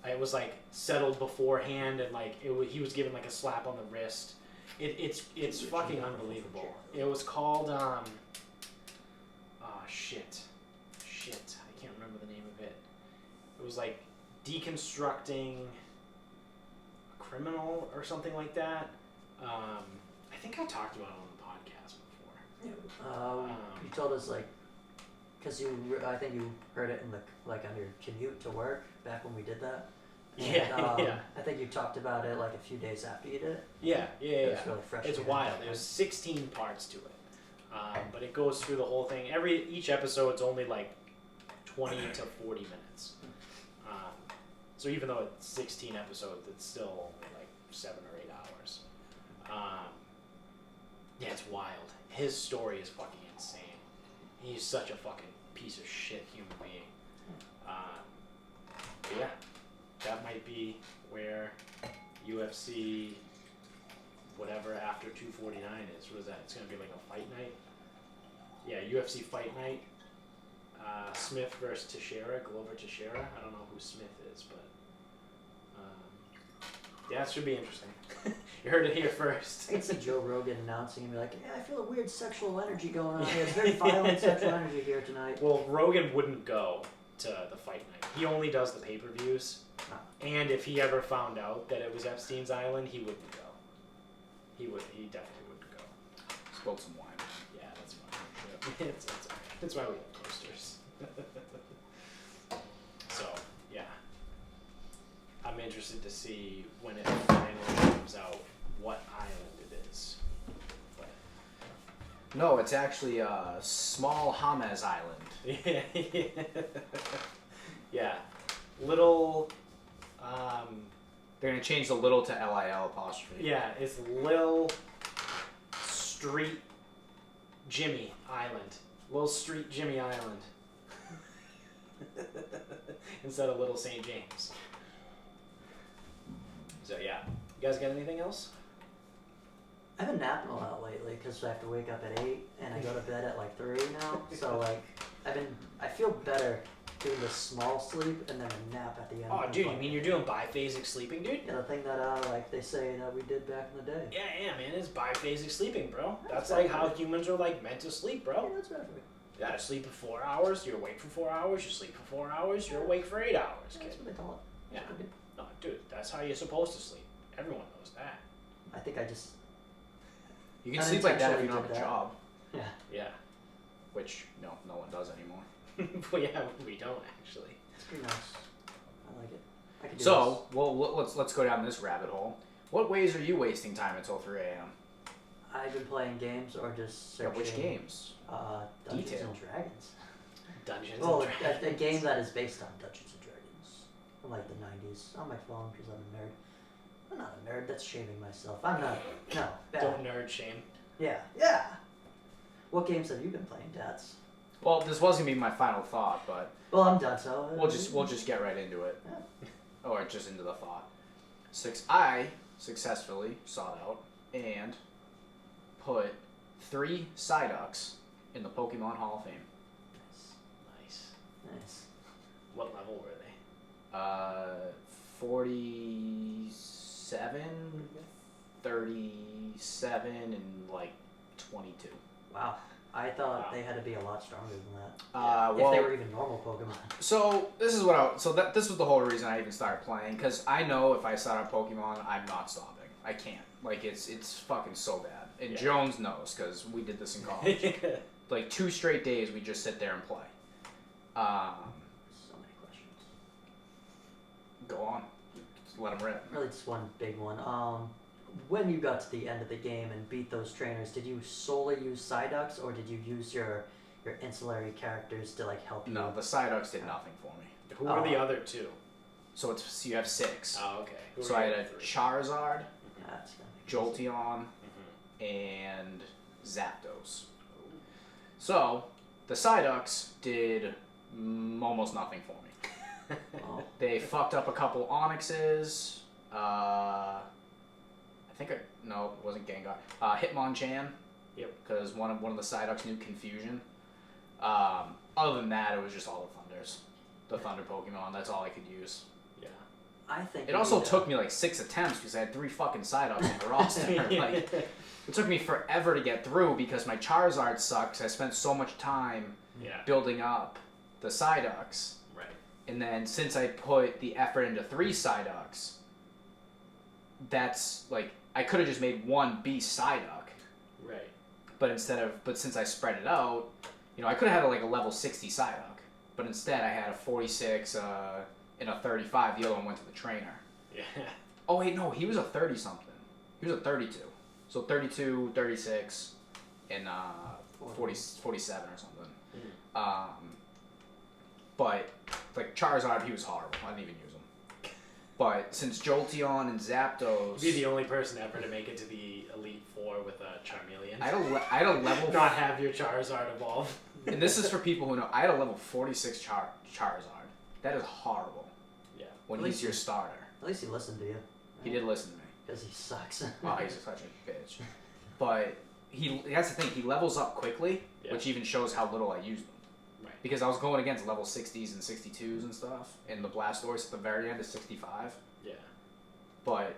It was like settled beforehand, and like he was given like a slap on the wrist. It's fucking unbelievable. It was called shit, I can't remember the name of it. It was like deconstructing a criminal or something like that. I think I talked about it on the podcast before. You told us like, cause I think you heard it in the like on your commute to work back when we did that. Yeah, yeah. I think you talked about it like a few days after you did it. Yeah. It's really fresh. It's wild. There's 16 parts to it, but it goes through the whole thing. Each episode's only like 20 to 40 minutes. So even though it's 16 episodes, it's still only like 7 or 8 hours. Yeah, it's wild. His story is fucking insane. He's such a fucking piece of shit human being. But yeah, that might be where UFC, whatever after 249 is. What is that? It's gonna be like a fight night. Yeah, UFC fight night. Smith versus Teixeira, Glover Teixeira. I don't know who Smith is, but yeah, it should be interesting. You heard it here first. I could see Joe Rogan announcing and be like, "Yeah, I feel a weird sexual energy going on here. It's very violent sexual energy here tonight." Well, Rogan wouldn't go to the fight night. He only does the pay-per-views. And if he ever found out that it was Epstein's Island, he wouldn't go. He definitely wouldn't go. Spilled some wine. Yeah, that's fine. It's okay. That's why we have coasters. So, yeah. I'm interested to see when it finally comes out what island it is. But No, it's actually Small James Island. yeah. Little, They're gonna change the little to LIL apostrophe. yeah, it's Lil Street Jimmy Island. Lil Street Jimmy Island. Instead of Little St. James. So yeah. You guys got anything else? I've been napping a lot lately because I have to wake up at 8 and I go to bed at like 3 now. So like, I feel better doing the small sleep and then a nap at the end. Oh, dude, you mean you're doing biphasic sleeping, dude? Yeah, the thing that like they say that we did back in the day. Yeah, man, it's biphasic sleeping, bro. That's That's like right. how humans are like meant to sleep, Yeah, bro. that's right for me. You gotta sleep for 4 hours, you're awake for 4 hours, you sleep for 4 hours, you're awake for 8 hours, kid. That's what they call it. Yeah. That's what they do. No, dude, that's how you're supposed to sleep. Everyone knows that. I think I just. You can sleep like that if you Unintentionally don't have a did job, Yeah. Yeah. which no one does anymore. Well, yeah, we don't actually. It's pretty nice. I like it. I could do So, well, let's go down this rabbit hole. What ways are you wasting time until 3 a.m.? this. I've been playing games or just Yeah, searching. which games? Dungeons Detail. and Dragons. Dungeons Well, and Dragons. a game that is based on Dungeons and Dragons. from like the 90s on my phone because I'm a nerd. I'm not a nerd. That's shaming myself. I'm not. No. Bad. Don't nerd shame. Yeah. Yeah. What games have you been playing, Dads? Well, this was gonna be my final thought, but Well, I'm done. So we'll just get right into it, Yeah. or just into the thought. I successfully sought out and put 3 Psyducks in the Pokemon Hall of Fame. Nice. Nice. What level were they? 47, 37, and like 22. Wow. I thought Wow. they had to be a lot stronger than that. Well, if they were even normal Pokemon. so this was the whole reason I even started playing, because I know if I start a Pokemon, I'm not stopping. I can't. Like it's fucking so bad. And Yeah. Jones knows, because we did this in college. Like 2 straight days, we just sit there and play. So many questions. Go on. Just let them rip. Really, just one big one. When you got to the end of the game and beat those trainers, did you solely use Psyducks, or did you use your ancillary characters to like help you? No, the Psyducks did nothing for me. Who were the other 2? So you have 6. Oh, okay. Who So were I the had a other 3? Charizard, Yeah, that's gonna make sense. Jolteon, and Zapdos. So the Psyducks did almost nothing for me. Oh, They fucked up a couple Onyxes. No, it wasn't Gengar. Hitmonchan. Yep. Because one of the Psyducks knew Confusion. Other than that, it was just all the Thunders, the Thunder Pokemon. That's all I could use. Yeah. I think It also took me like 6 attempts because I had 3 fucking Psyducks on the roster. Like, it took me forever to get through because my Charizard sucks. I spent so much time Yeah. building up the Psyducks. Right. And then since I put the effort into 3 Psyducks, that's like I could have just made 1 Beast Psyduck, Right. but since I spread it out, I could have had like a level 60 Psyduck, but instead I had a 46 and a 35. The other one went to the trainer. Yeah. Oh wait, no, he was a 30 something. He was a 32. So 32, 36, and 47 or something. But like Charizard, he was horrible. I didn't even use him. But since Jolteon and Zapdos, Be the only person ever to make it to the Elite Four with a Charmeleon. I had a level. Not have your Charizard evolve. And this is for people who know. I had a level 46 Charizard. That is horrible. Yeah. When At he's least your he- starter. At least he listened to you. He did listen to me. Because he sucks. Oh, he's such a bitch. But that's the thing. He levels up quickly, Yeah. which even shows how little I used him. Right. Because I was going against level 60s and 62s and stuff, and the Blastoise at the very end is 65. Yeah. But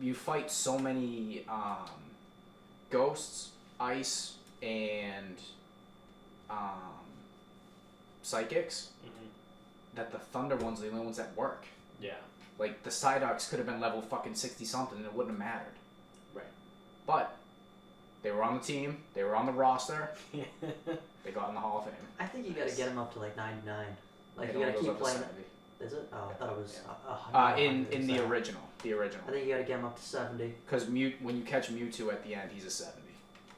you fight so many ghosts, ice, and psychics that the thunder ones are the only ones that work. Yeah. Like the Psyducks could have been level fucking 60 something and it wouldn't have mattered. Right. But they were on the team, they were on the roster, they got in the Hall of Fame. I think you gotta get him up to like 99. Like It you only gotta goes keep up to playing. 70. Is it? Oh, I thought it was In 100. the original. I think you gotta get him up to 70. Because when you catch Mewtwo at the end, he's a 70.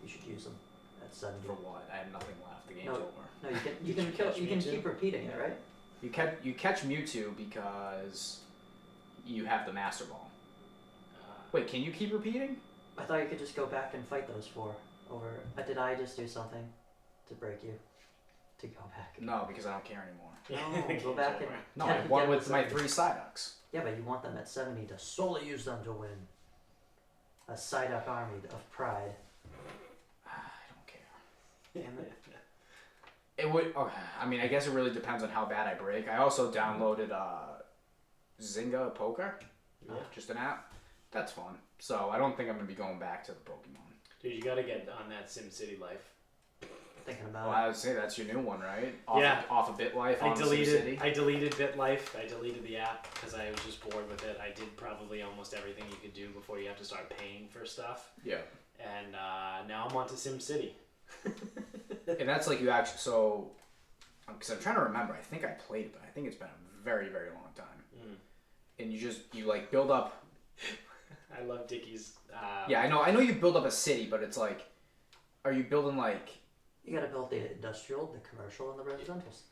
You should use him at 70. For what? I have nothing left. The game's No. over. No, you can Did you catch you can Mewtwo? keep repeating it, right? You catch Mewtwo because you have the Master Ball. Wait, can you keep repeating? I thought you could just go back and fight those 4 over. Did I just do something to break you? To go back? No, because I don't care anymore. No, go back and No, get- I get won them with to my 70. 3 Psyducks. Yeah, but you want them at 70 to solely use them to win. A Psyduck army of pride. I don't care. Damn it. It would. Okay, I mean, I guess it really depends on how bad I break. I also downloaded Zynga Poker, Yeah. just an app. That's fun. So I don't think I'm gonna be going back to the Pokemon. Dude, you gotta get on that SimCity life. Thinking Well, about I would say that's your new one, right? Yeah. Off of BitLife I on deleted SimCity. I deleted BitLife. I deleted the app because I was just bored with it. I did probably almost everything you could do before you have to start paying for stuff. Yeah. And now I'm on to SimCity. And that's like you actually. So, because I'm trying to remember. I think I played it, but I think it's been a very, very long time. And you like build up. I love Dickie's. Yeah, I know you build up a city, but it's like, are you building like You gotta build the industrial, the commercial, and the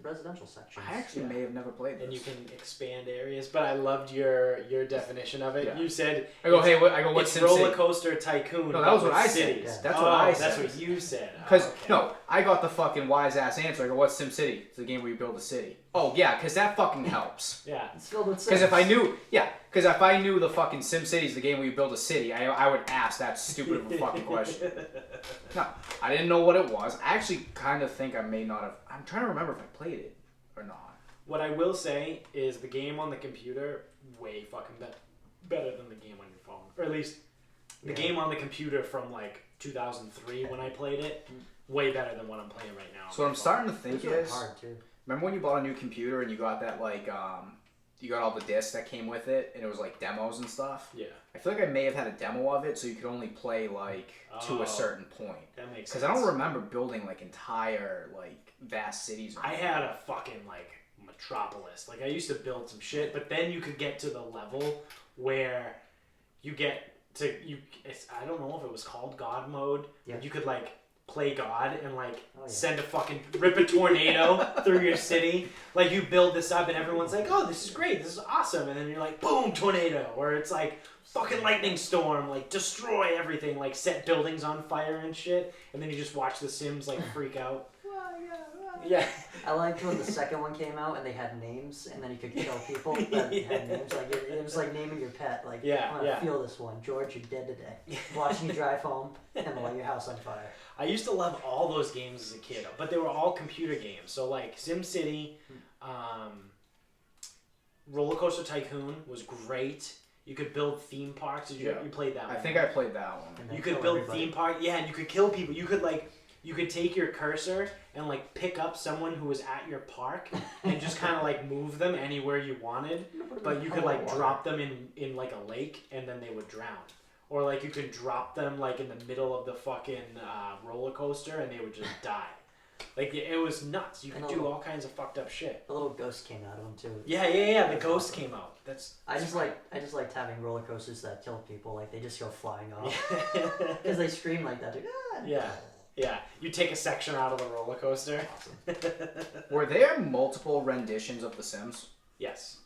residential sections. I actually may have never played this. And you can expand areas, but I loved your definition of it. Yeah. You said I go, hey, what's it's SimCity? Roller Coaster Tycoon. No, that was what I cities. said. That's what I said. That's what you said. Because no, I got the fucking wise ass answer. I go, what's SimCity? It's the game where you build a city. Oh yeah, because that fucking helps. Yeah. It's filled with Because if I knew the fucking SimCity is the game where you build a city, I would ask that stupid of a fucking question. No, I didn't know what it was. I actually kind of think I may not have. I'm trying to remember if I played it or not. What I will say is the game on the computer way fucking better than the game on your phone, or at least the game on the computer from like 2003 when I played it, way better than what I'm playing right now. So what I'm starting to think It's really is, hard too. remember when you bought a new computer and you got that like you got all the discs that came with it and it was like demos and stuff? Yeah. I feel like I may have had a demo of it so you could only play like to a certain point. That makes sense. Because I don't remember building like entire like vast cities. I had a fucking like metropolis. Like I used to build some shit, but then you could get to the level where you get to I don't know if it was called God mode. Yeah. But you could like play God and like Oh, yeah. send a fucking rip a tornado through your city. Like you build this up and everyone's like, "Oh, this is great. This is awesome." And then you're like, "Boom, tornado." Or it's like fucking lightning storm, like destroy everything, like set buildings on fire and shit. And then you just watch the Sims like freak out. Yeah. I liked when the second one came out and they had names, and then you could kill people that had names. Like it was like naming your pet. Like, Yeah, I'm gonna feel this one. George, you're dead today. Watching you drive home and light your house on fire. I used to love all those games as a kid, but they were all computer games. So like SimCity, Roller Coaster Tycoon was great. You could build theme parks. Did you played that one? I think I played that one. And then You could kill build everybody. theme park. Yeah, and you could kill people. You could take your cursor and like pick up someone who was at your park and just kind of like move them anywhere you wanted. But you could like drop them in like a lake and then they would drown. Or like you could drop them like in the middle of the fucking roller coaster and they would just die. Like it was nuts. You could do all kinds of fucked up shit. A little ghost came out of them too. Yeah. The ghost came out. I just liked having roller coasters that kill people. Like they just go flying off because they scream like that. Like, ah. Yeah. You take a section out of the roller coaster. Awesome. Were there multiple renditions of The Sims? Yes.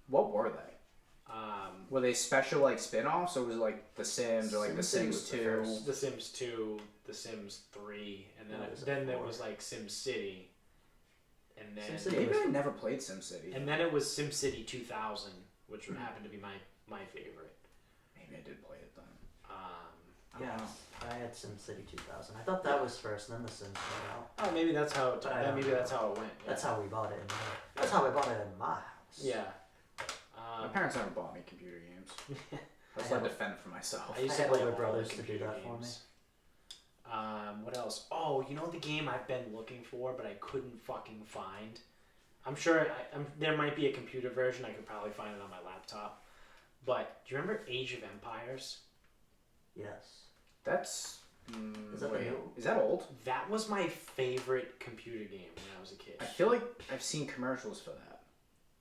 What were they? Were they special like spin-offs, or was it like The Sims or like The SimCity Sims was the 2? first. The Sims 2, The Sims 3, and then No, there's a then there 4. was like SimCity, and then SimCity Maybe I never played SimCity. and then it was SimCity 2000, which would happen to be my favorite. Maybe I did play it then. I Yeah, don't know. I had SimCity 2000. I thought that was first, and then The Sims came out. Oh, maybe that's how it. But I don't Maybe know. that's how it went. Yeah. That's how we bought it. That's how I bought it in my house. Yeah. My parents never bought me computer games. I just like to fend for myself. I used I to had play older all brothers the to do computer that for me. games. What else? Oh, you know the game I've been looking for, but I couldn't fucking find. I'm sure there might be a computer version. I could probably find it on my laptop. But do you remember Age of Empires? Yes. That's. Is that the wait, new- is that old? That was my favorite computer game when I was a kid. I feel like I've seen commercials for that.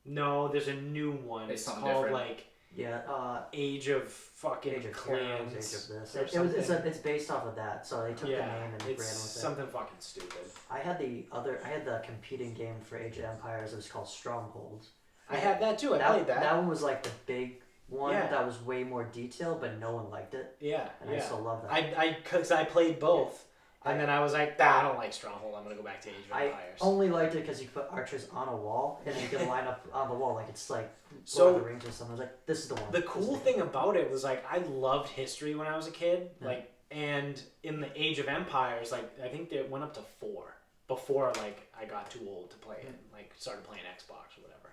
No, there's a new one. It's It's something called different. like Yeah. Age of fucking Age of Clans. Heroes, Age of this. or It's based off of that. So they took the name and ran it's with it. something fucking stupid. I had the competing game for Age of Empires. It was called Stronghold. I had that too. I played that. That one was like the big one Yeah. that was way more detailed, but no one liked it. Yeah, And I still love that. Because I played both, and I- then I was like, I don't like Stronghold. I'm gonna go back to Age of I Empires. only liked it because you put archers on a wall and then you can line up on the wall like it's like So, Lord of the Rings or something. I was like, this is the one. The This is cool the thing about it was like I loved history when I was a kid, Yeah. like, and in the Age of Empires, like I think they went up to 4 before like I got too old to play it, like started playing Xbox or whatever.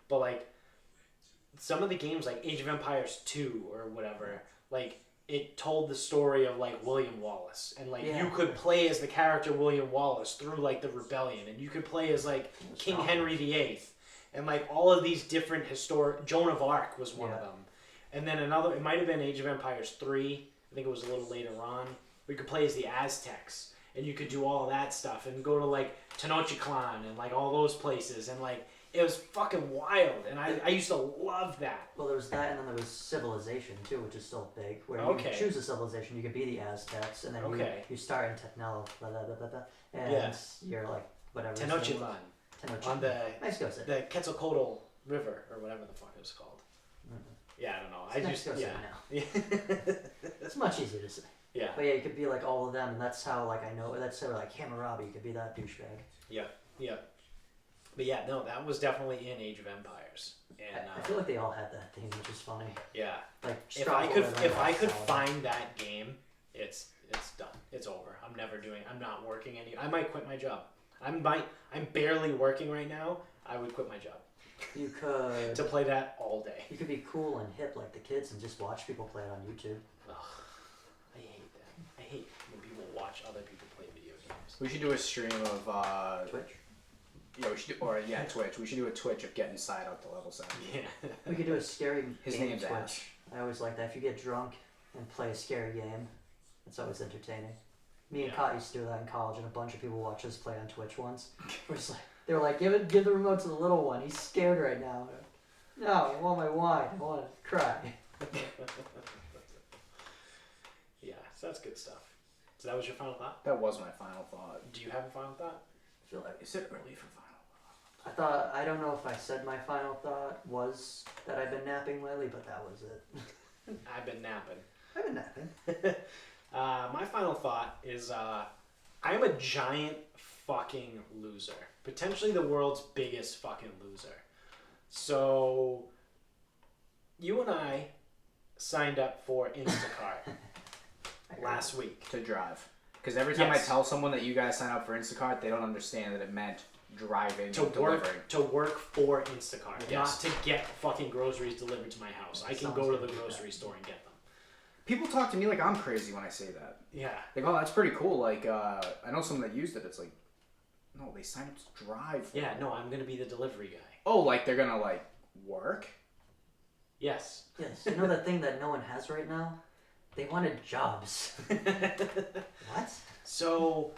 But like some of the games, like Age of Empires 2 or whatever, like it told the story of like William Wallace, and like Yeah. you could play as the character William Wallace through like the rebellion, and you could play as like King Henry VIII, and like all of these different historic. Joan of Arc was one of Yeah. them, and then another. It might have been Age of Empires 3. I think it was a little later on. We could play as the Aztecs, and you could do all of that stuff, and go to like Tenochtitlan and like all those places, and like It was fucking wild, and I used to love that. Well, there was that, and then there was Civilization too, which is still big. Where Okay. you choose a civilization, you could be the Aztecs, and then you start in Technol, and Yes. you're like whatever. his name was. Tenochtitlan on Mexico City. the Quetzalcoatl River or whatever the fuck it was called. Mm-hmm. Yeah, I don't know. It's Mexico City now. It's much easier to say. Yeah. But yeah, you could be like all of them, and that's how like I know. That's how like Hammurabi, you could be that douchebag. Yeah. But yeah, no, that was definitely in Age of Empires, and I feel like they all had that thing, which is funny. yeah. Like If I could find that game, it's done. It's over. I'm not working any. I might quit my job. I'm barely working right now. I would quit my job you could to play that all day. You could be cool and hip like the kids and just watch people play it on YouTube. Ugh, I hate that. I hate when people watch other people play video games. We should do a stream of Twitch. Yeah, we should Twitch. We should do a Twitch of getting Side up to level 7. Yeah. We could do a scary His game name's Twitch. Ash. I always like that. If you get drunk and play a scary game, it's always entertaining. Me and Yeah. Kot used to do that in college, and a bunch of people watched us play on Twitch once. We're just like, they were like, give the remote to the little one. He's scared right now. No, I want my wine. I want to cry. Yeah, so that's good stuff. So that was your final thought? That was my final thought. Do you have a final thought? I feel like Is it early for final thought? I don't know if I said my final thought was that I've been napping lately, but that was it. I've been napping. I've been napping. My final thought is I am a giant fucking loser. Potentially the world's biggest fucking loser. So, you and I signed up for Instacart last week. To drive. Because every time Yes. I tell someone that you guys sign up for Instacart, they don't understand that it meant driving To and delivering. work for Instacart, Yes. not to get fucking groceries delivered to my house. I can go to the grocery store and get them. People talk to me like I'm crazy when I say that. Yeah. They go, oh, that's pretty cool. Like, I know someone that used it. It's like, no, they signed up to drive. Yeah, no, I'm gonna be the delivery guy. Oh, like they're gonna, like, work? Yes. Yes, you know that thing that no one has right now? They wanted jobs. What? So,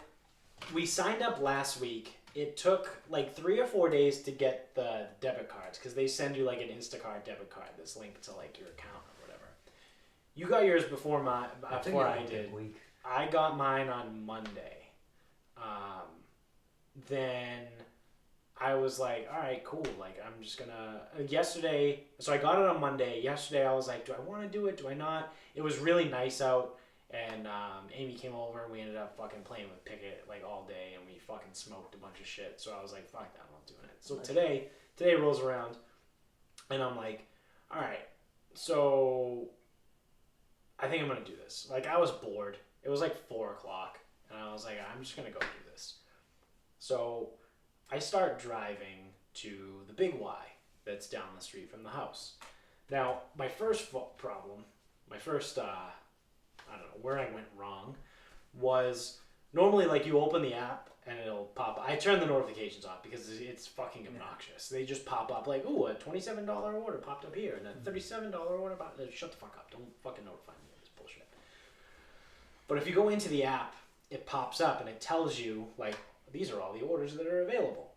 we signed up last week. It took like 3 or 4 days to get the debit cards because they send you like an Instacart debit card that's linked to like your account or whatever. You got yours before I did. Week. I got mine on Monday. Then I was like, all right, cool. Like, I'm just gonna. Yesterday, so I got it on Monday. Yesterday, I was like, do I want to do it? Do I not? It was really nice out, and Amy came over, and we ended up fucking playing with Pickett like all day, and we fucking smoked a bunch of shit. So I was like, fuck that, I'm not doing it. So today rolls around, and I'm like, all right, so I think I'm gonna do this. Like, I was bored. It was like 4 o'clock, and I was like, I'm just gonna go do this. So I start driving to the Big Y that's down the street from the house. Now, my first problem, I don't know, where I went wrong, was normally like you open the app and it'll pop up. I turn the notifications off because it's fucking obnoxious. They just pop up like, ooh, a $27 order popped up here and a $37 order popped up. Shut the fuck up. Don't fucking notify me of this bullshit. But if you go into the app, it pops up and it tells you, like, these are all the orders that are available.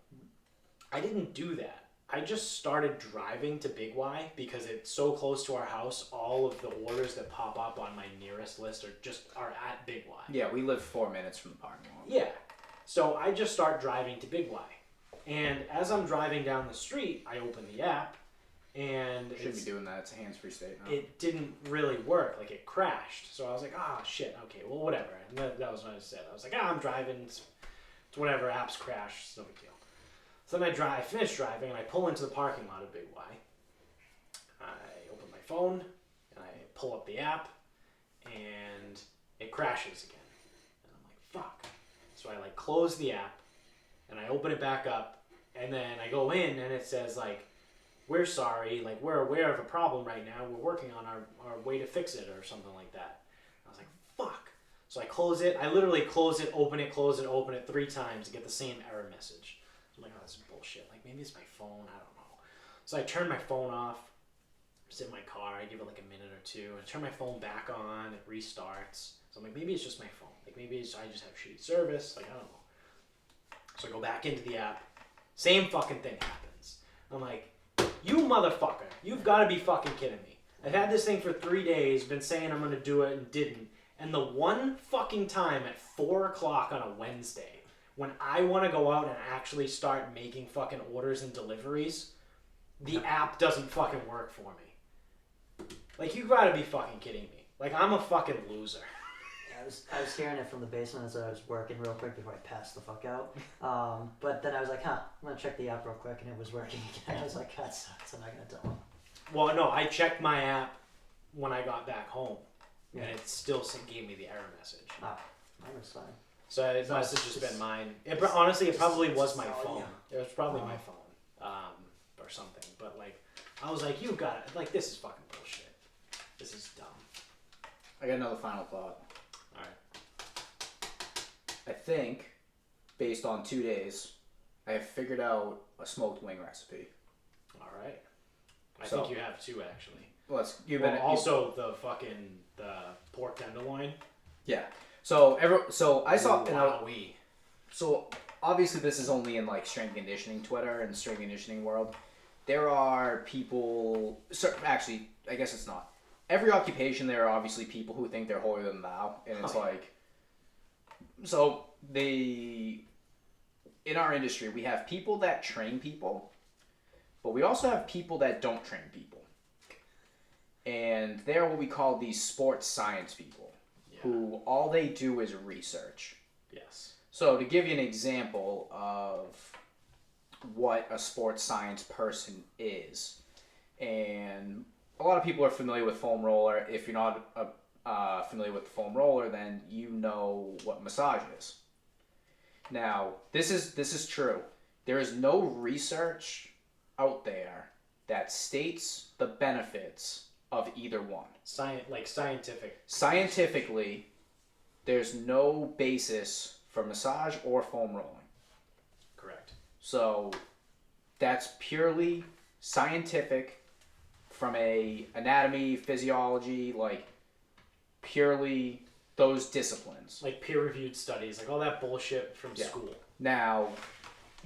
I didn't do that. I just started driving to Big Y because it's so close to our house. All of the orders that pop up on my nearest list are at Big Y. Yeah, we live 4 minutes from the parking lot. Yeah. So I just start driving to Big Y. And as I'm driving down the street, I open the app and Should be doing that. It's a hands-free state now. it didn't really work. Like, it crashed. So I was like, shit, okay, well, whatever. And that was what I said. I was like, I'm driving. It's whatever, apps crash. It's no big deal. So then I finish driving, and I pull into the parking lot of Big Y. I open my phone, and I pull up the app, and it crashes again. And I'm like, fuck. So I, like, close the app, and I open it back up, and then I go in, and it says, like, we're sorry, like, we're aware of a problem right now. We're working on our way to fix it, or something like that. I was like, fuck. So I close it. I literally close it, open it, 3 times to get the same error message. I'm like, oh, this is bullshit. Like, maybe it's my phone. I don't know. So I turn my phone off. Sit in my car. I give it like a minute or two. I turn my phone back on. It restarts. So I'm like, maybe it's just my phone. Like, maybe I just have shitty service. Like, I don't know. So I go back into the app. Same fucking thing happens. I'm like, you motherfucker, you've got to be fucking kidding me. I've had this thing for 3 days, been saying I'm going to do it and didn't. And the one fucking time at 4 o'clock on a Wednesday, when I want to go out and actually start making fucking orders and deliveries, the app doesn't fucking work for me. Like, you gotta be fucking kidding me. Like, I'm a fucking loser. I was hearing it from the basement as I was working real quick before I passed the fuck out. But then I was like, I'm gonna check the app real quick, and it was working again. I was like, that sucks. I'm not gonna tell him. Well, no, I checked my app when I got back home, and it still gave me the error message. Mine was fine. So it must have just been mine. Honestly, it probably was my phone. It was probably my phone, or something. But like, I was like, you got it. Like, this is fucking bullshit. This is dumb. I got another final thought. All right. I think, based on 2 days, I have figured out a smoked wing recipe. All right. I think you have two actually. Well, also the pork tenderloin. Yeah. So I saw. So obviously this is only in like strength conditioning Twitter and strength conditioning world. There are people. Actually, I guess it's not. Every occupation, there are obviously people who think they're holier than thou, and it's like. So in our industry, we have people that train people, but we also have people that don't train people, and they're what we call these sports science people. Who all they do is research. Yes. So to give you an example of what a sports science person is, and a lot of people are familiar with foam roller. If you're not familiar with the foam roller, then you know what massage is. Now, this is true. There is no research out there that states the benefits of either one. Scientifically, there's no basis for massage or foam rolling. Correct. So that's purely scientific from a anatomy, physiology, like purely those disciplines. Like peer-reviewed studies, like all that bullshit from school. Now,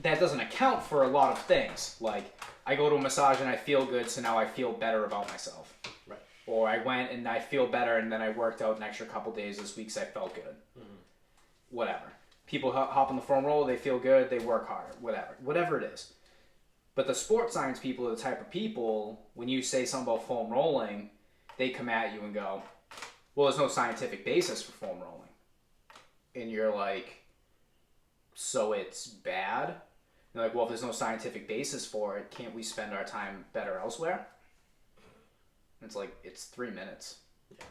that doesn't account for a lot of things. Like, I go to a massage and I feel good, so now I feel better about myself. Right. Or I went and I feel better, and then I worked out an extra couple days this week, so I felt good. Mm-hmm. Whatever. People hop on the foam roller, they feel good, they work harder. Whatever it is. But the sports science people are the type of people, when you say something about foam rolling, they come at you and go, well, there's no scientific basis for foam rolling. And you're like, so it's bad? They're like, well, if there's no scientific basis for it, can't we spend our time better elsewhere? And it's like, it's 3 minutes. Yeah.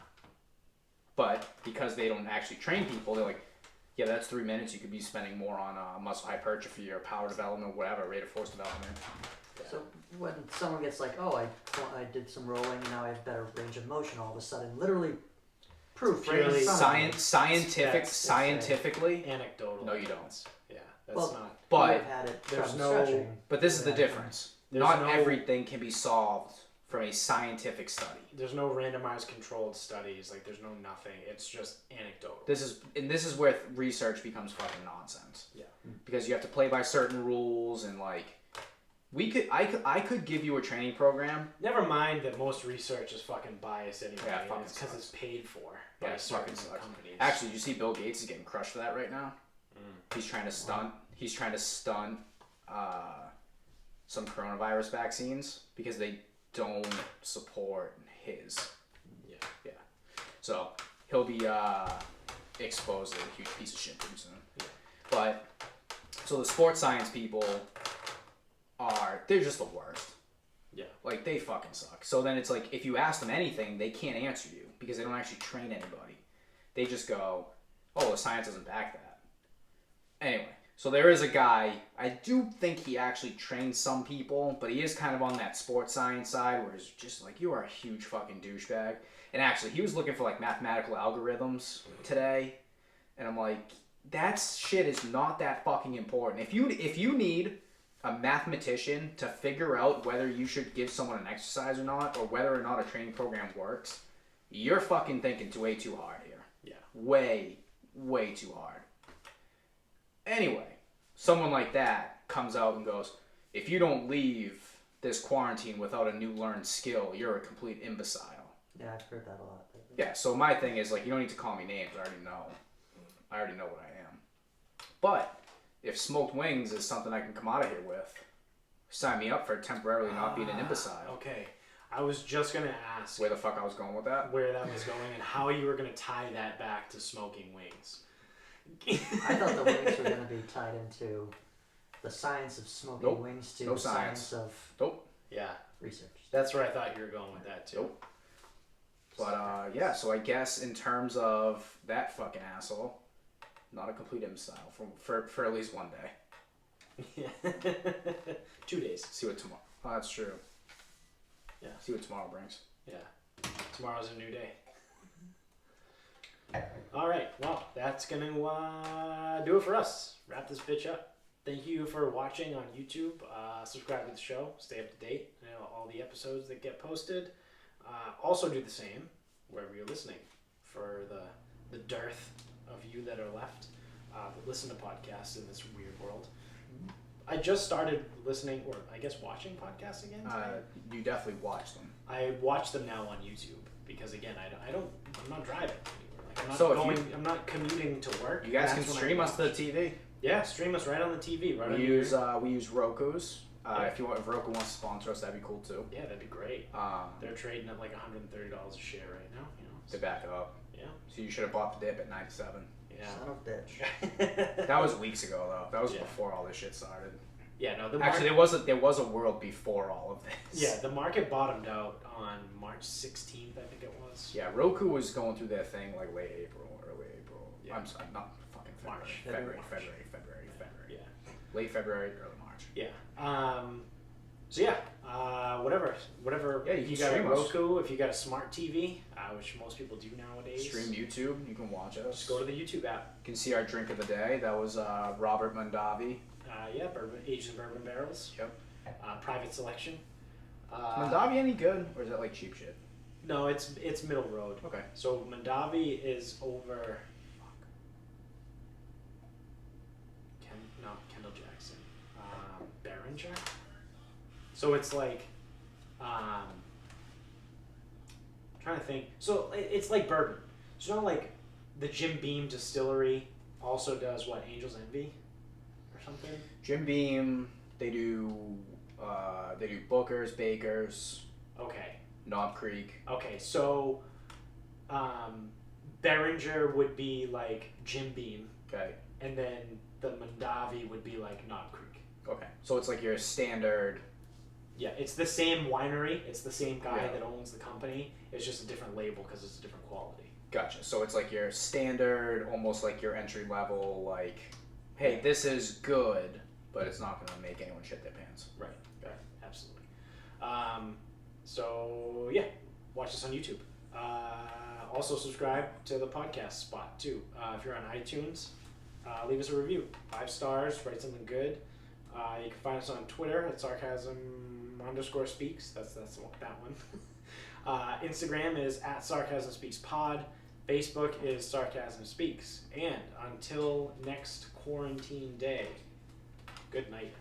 But because they don't actually train people, they're like, yeah, that's 3 minutes. You could be spending more on muscle hypertrophy or power development, whatever, rate of force development. Yeah. So when someone gets like, oh, I did some rolling and now I have better range of motion, all of a sudden, literally proof. Purely Scientifically, anecdotal. No, you don't. Yeah, that's not. But there's no. Stretching. But this is the difference. Not everything can be solved from a scientific study. There's no randomized controlled studies. Like, there's no nothing. It's just anecdotal. This is where research becomes fucking nonsense. Yeah. Because you have to play by certain rules, and like I could give you a training program. Never mind that most research is fucking biased anyway. Yeah, and it's because it's paid for by certain companies. Actually, you see Bill Gates is getting crushed for that right now. He's trying to stunt. He's trying to stunt some coronavirus vaccines because they don't support his. Yeah. So he'll be exposed as a huge piece of shit pretty soon. Yeah. But so the sports science people they're just the worst. Yeah. Like, they fucking suck. So then it's like, if you ask them anything, they can't answer you because they don't actually train anybody. They just go, oh, the science doesn't back that. Anyway, so there is a guy, I do think he actually trains some people, but he is kind of on that sports science side where it's just like, you are a huge fucking douchebag. And actually, he was looking for like mathematical algorithms today. And I'm like, that shit is not that fucking important. If you need a mathematician to figure out whether you should give someone an exercise or not, or whether or not a training program works, you're fucking thinking way too hard here. Yeah. Way, way too hard. Anyway, someone like that comes out and goes, if you don't leave this quarantine without a new learned skill, you're a complete imbecile. Yeah, I've heard that a lot. Yeah, so my thing is, like, you don't need to call me names. I already know what I am. But if smoked wings is something I can come out of here with, sign me up for temporarily not being an imbecile. Okay. I was just going to ask Where the fuck I was going with that? where that was going and how you were going to tie that back to smoking wings. I thought the wings were going to be tied into the science of smoking Nope. wings to No the science. science of Nope. Yeah. research. That's where I thought you were going with that, too. Nope. But, yeah, so I guess in terms of that fucking asshole, not a complete imbecile for at least one day. Yeah. 2 days. See what tomorrow... Oh, that's true. Yeah. See what tomorrow brings. Yeah. Tomorrow's a new day. All right. Well, that's going to do it for us. Wrap this bitch up. Thank you for watching on YouTube. Subscribe to the show. Stay up to date. You know, all the episodes that get posted. Also do the same wherever you're listening for the dearth of you that are left that listen to podcasts in this weird world. I just started listening, or I guess watching podcasts again today. You definitely watch them. I watch them now on YouTube because again, I'm not driving anywhere. Like, I'm not So if I'm not commuting to work. You guys That's can when I stream us to the watch. TV. Yeah, stream us right on the TV. Right. We use Roku's. Yeah. If Roku wants to sponsor us, that'd be cool too. Yeah, that'd be great. They're trading at like $130 a share right now. You know. To back it up. Yeah. So you should have bought the dip at 97. Yeah. Son of a bitch. That was weeks ago though. That was Yeah. before all this shit started. Yeah. No. Actually, there was a world before all of this. Yeah, the market bottomed out on March 16th, I think it was. Yeah, Roku was going through their thing like late April, early April. Yeah. I'm sorry, not fucking February. March. February. Yeah. Late February, early March. Yeah. So yeah, whatever. Yeah, you if you can got a stream us. Roku, if you got a smart TV, which most people do nowadays. Stream YouTube. You can watch us. Just go to the YouTube app. You can see our drink of the day. That was Robert Mondavi. Yeah, bourbon, aged in bourbon barrels. Yep. Private selection. Is Mondavi any good, or is that like cheap shit? No, it's middle road. Okay. So Mondavi is over. Not Kendall Jackson. Behringer. So it's like, trying to think. So it's like bourbon. So not like the Jim Beam Distillery also does what, Angel's Envy, or something. Jim Beam. They do Booker's, Baker's, Okay. Knob Creek. Okay. So, Behringer would be like Jim Beam, Okay. and then the Mondavi would be like Knob Creek. Okay. So it's like your standard. Yeah, it's the same winery. It's the same guy Yeah. that owns the company. It's just a different label because it's a different quality. Gotcha. So it's like your standard, almost like your entry level. Like, hey, this is good, but it's not gonna make anyone shit their pants. Right. Right. Absolutely. So yeah, watch this on YouTube. Also subscribe to the podcast spot too. If you're on iTunes, leave us a review. 5 stars. Write something good. You can find us on Twitter at sarcasm_speaks. That's that one. Instagram is at Sarcasm Speaks Pod. Facebook is Sarcasm Speaks. And until next quarantine day, good night.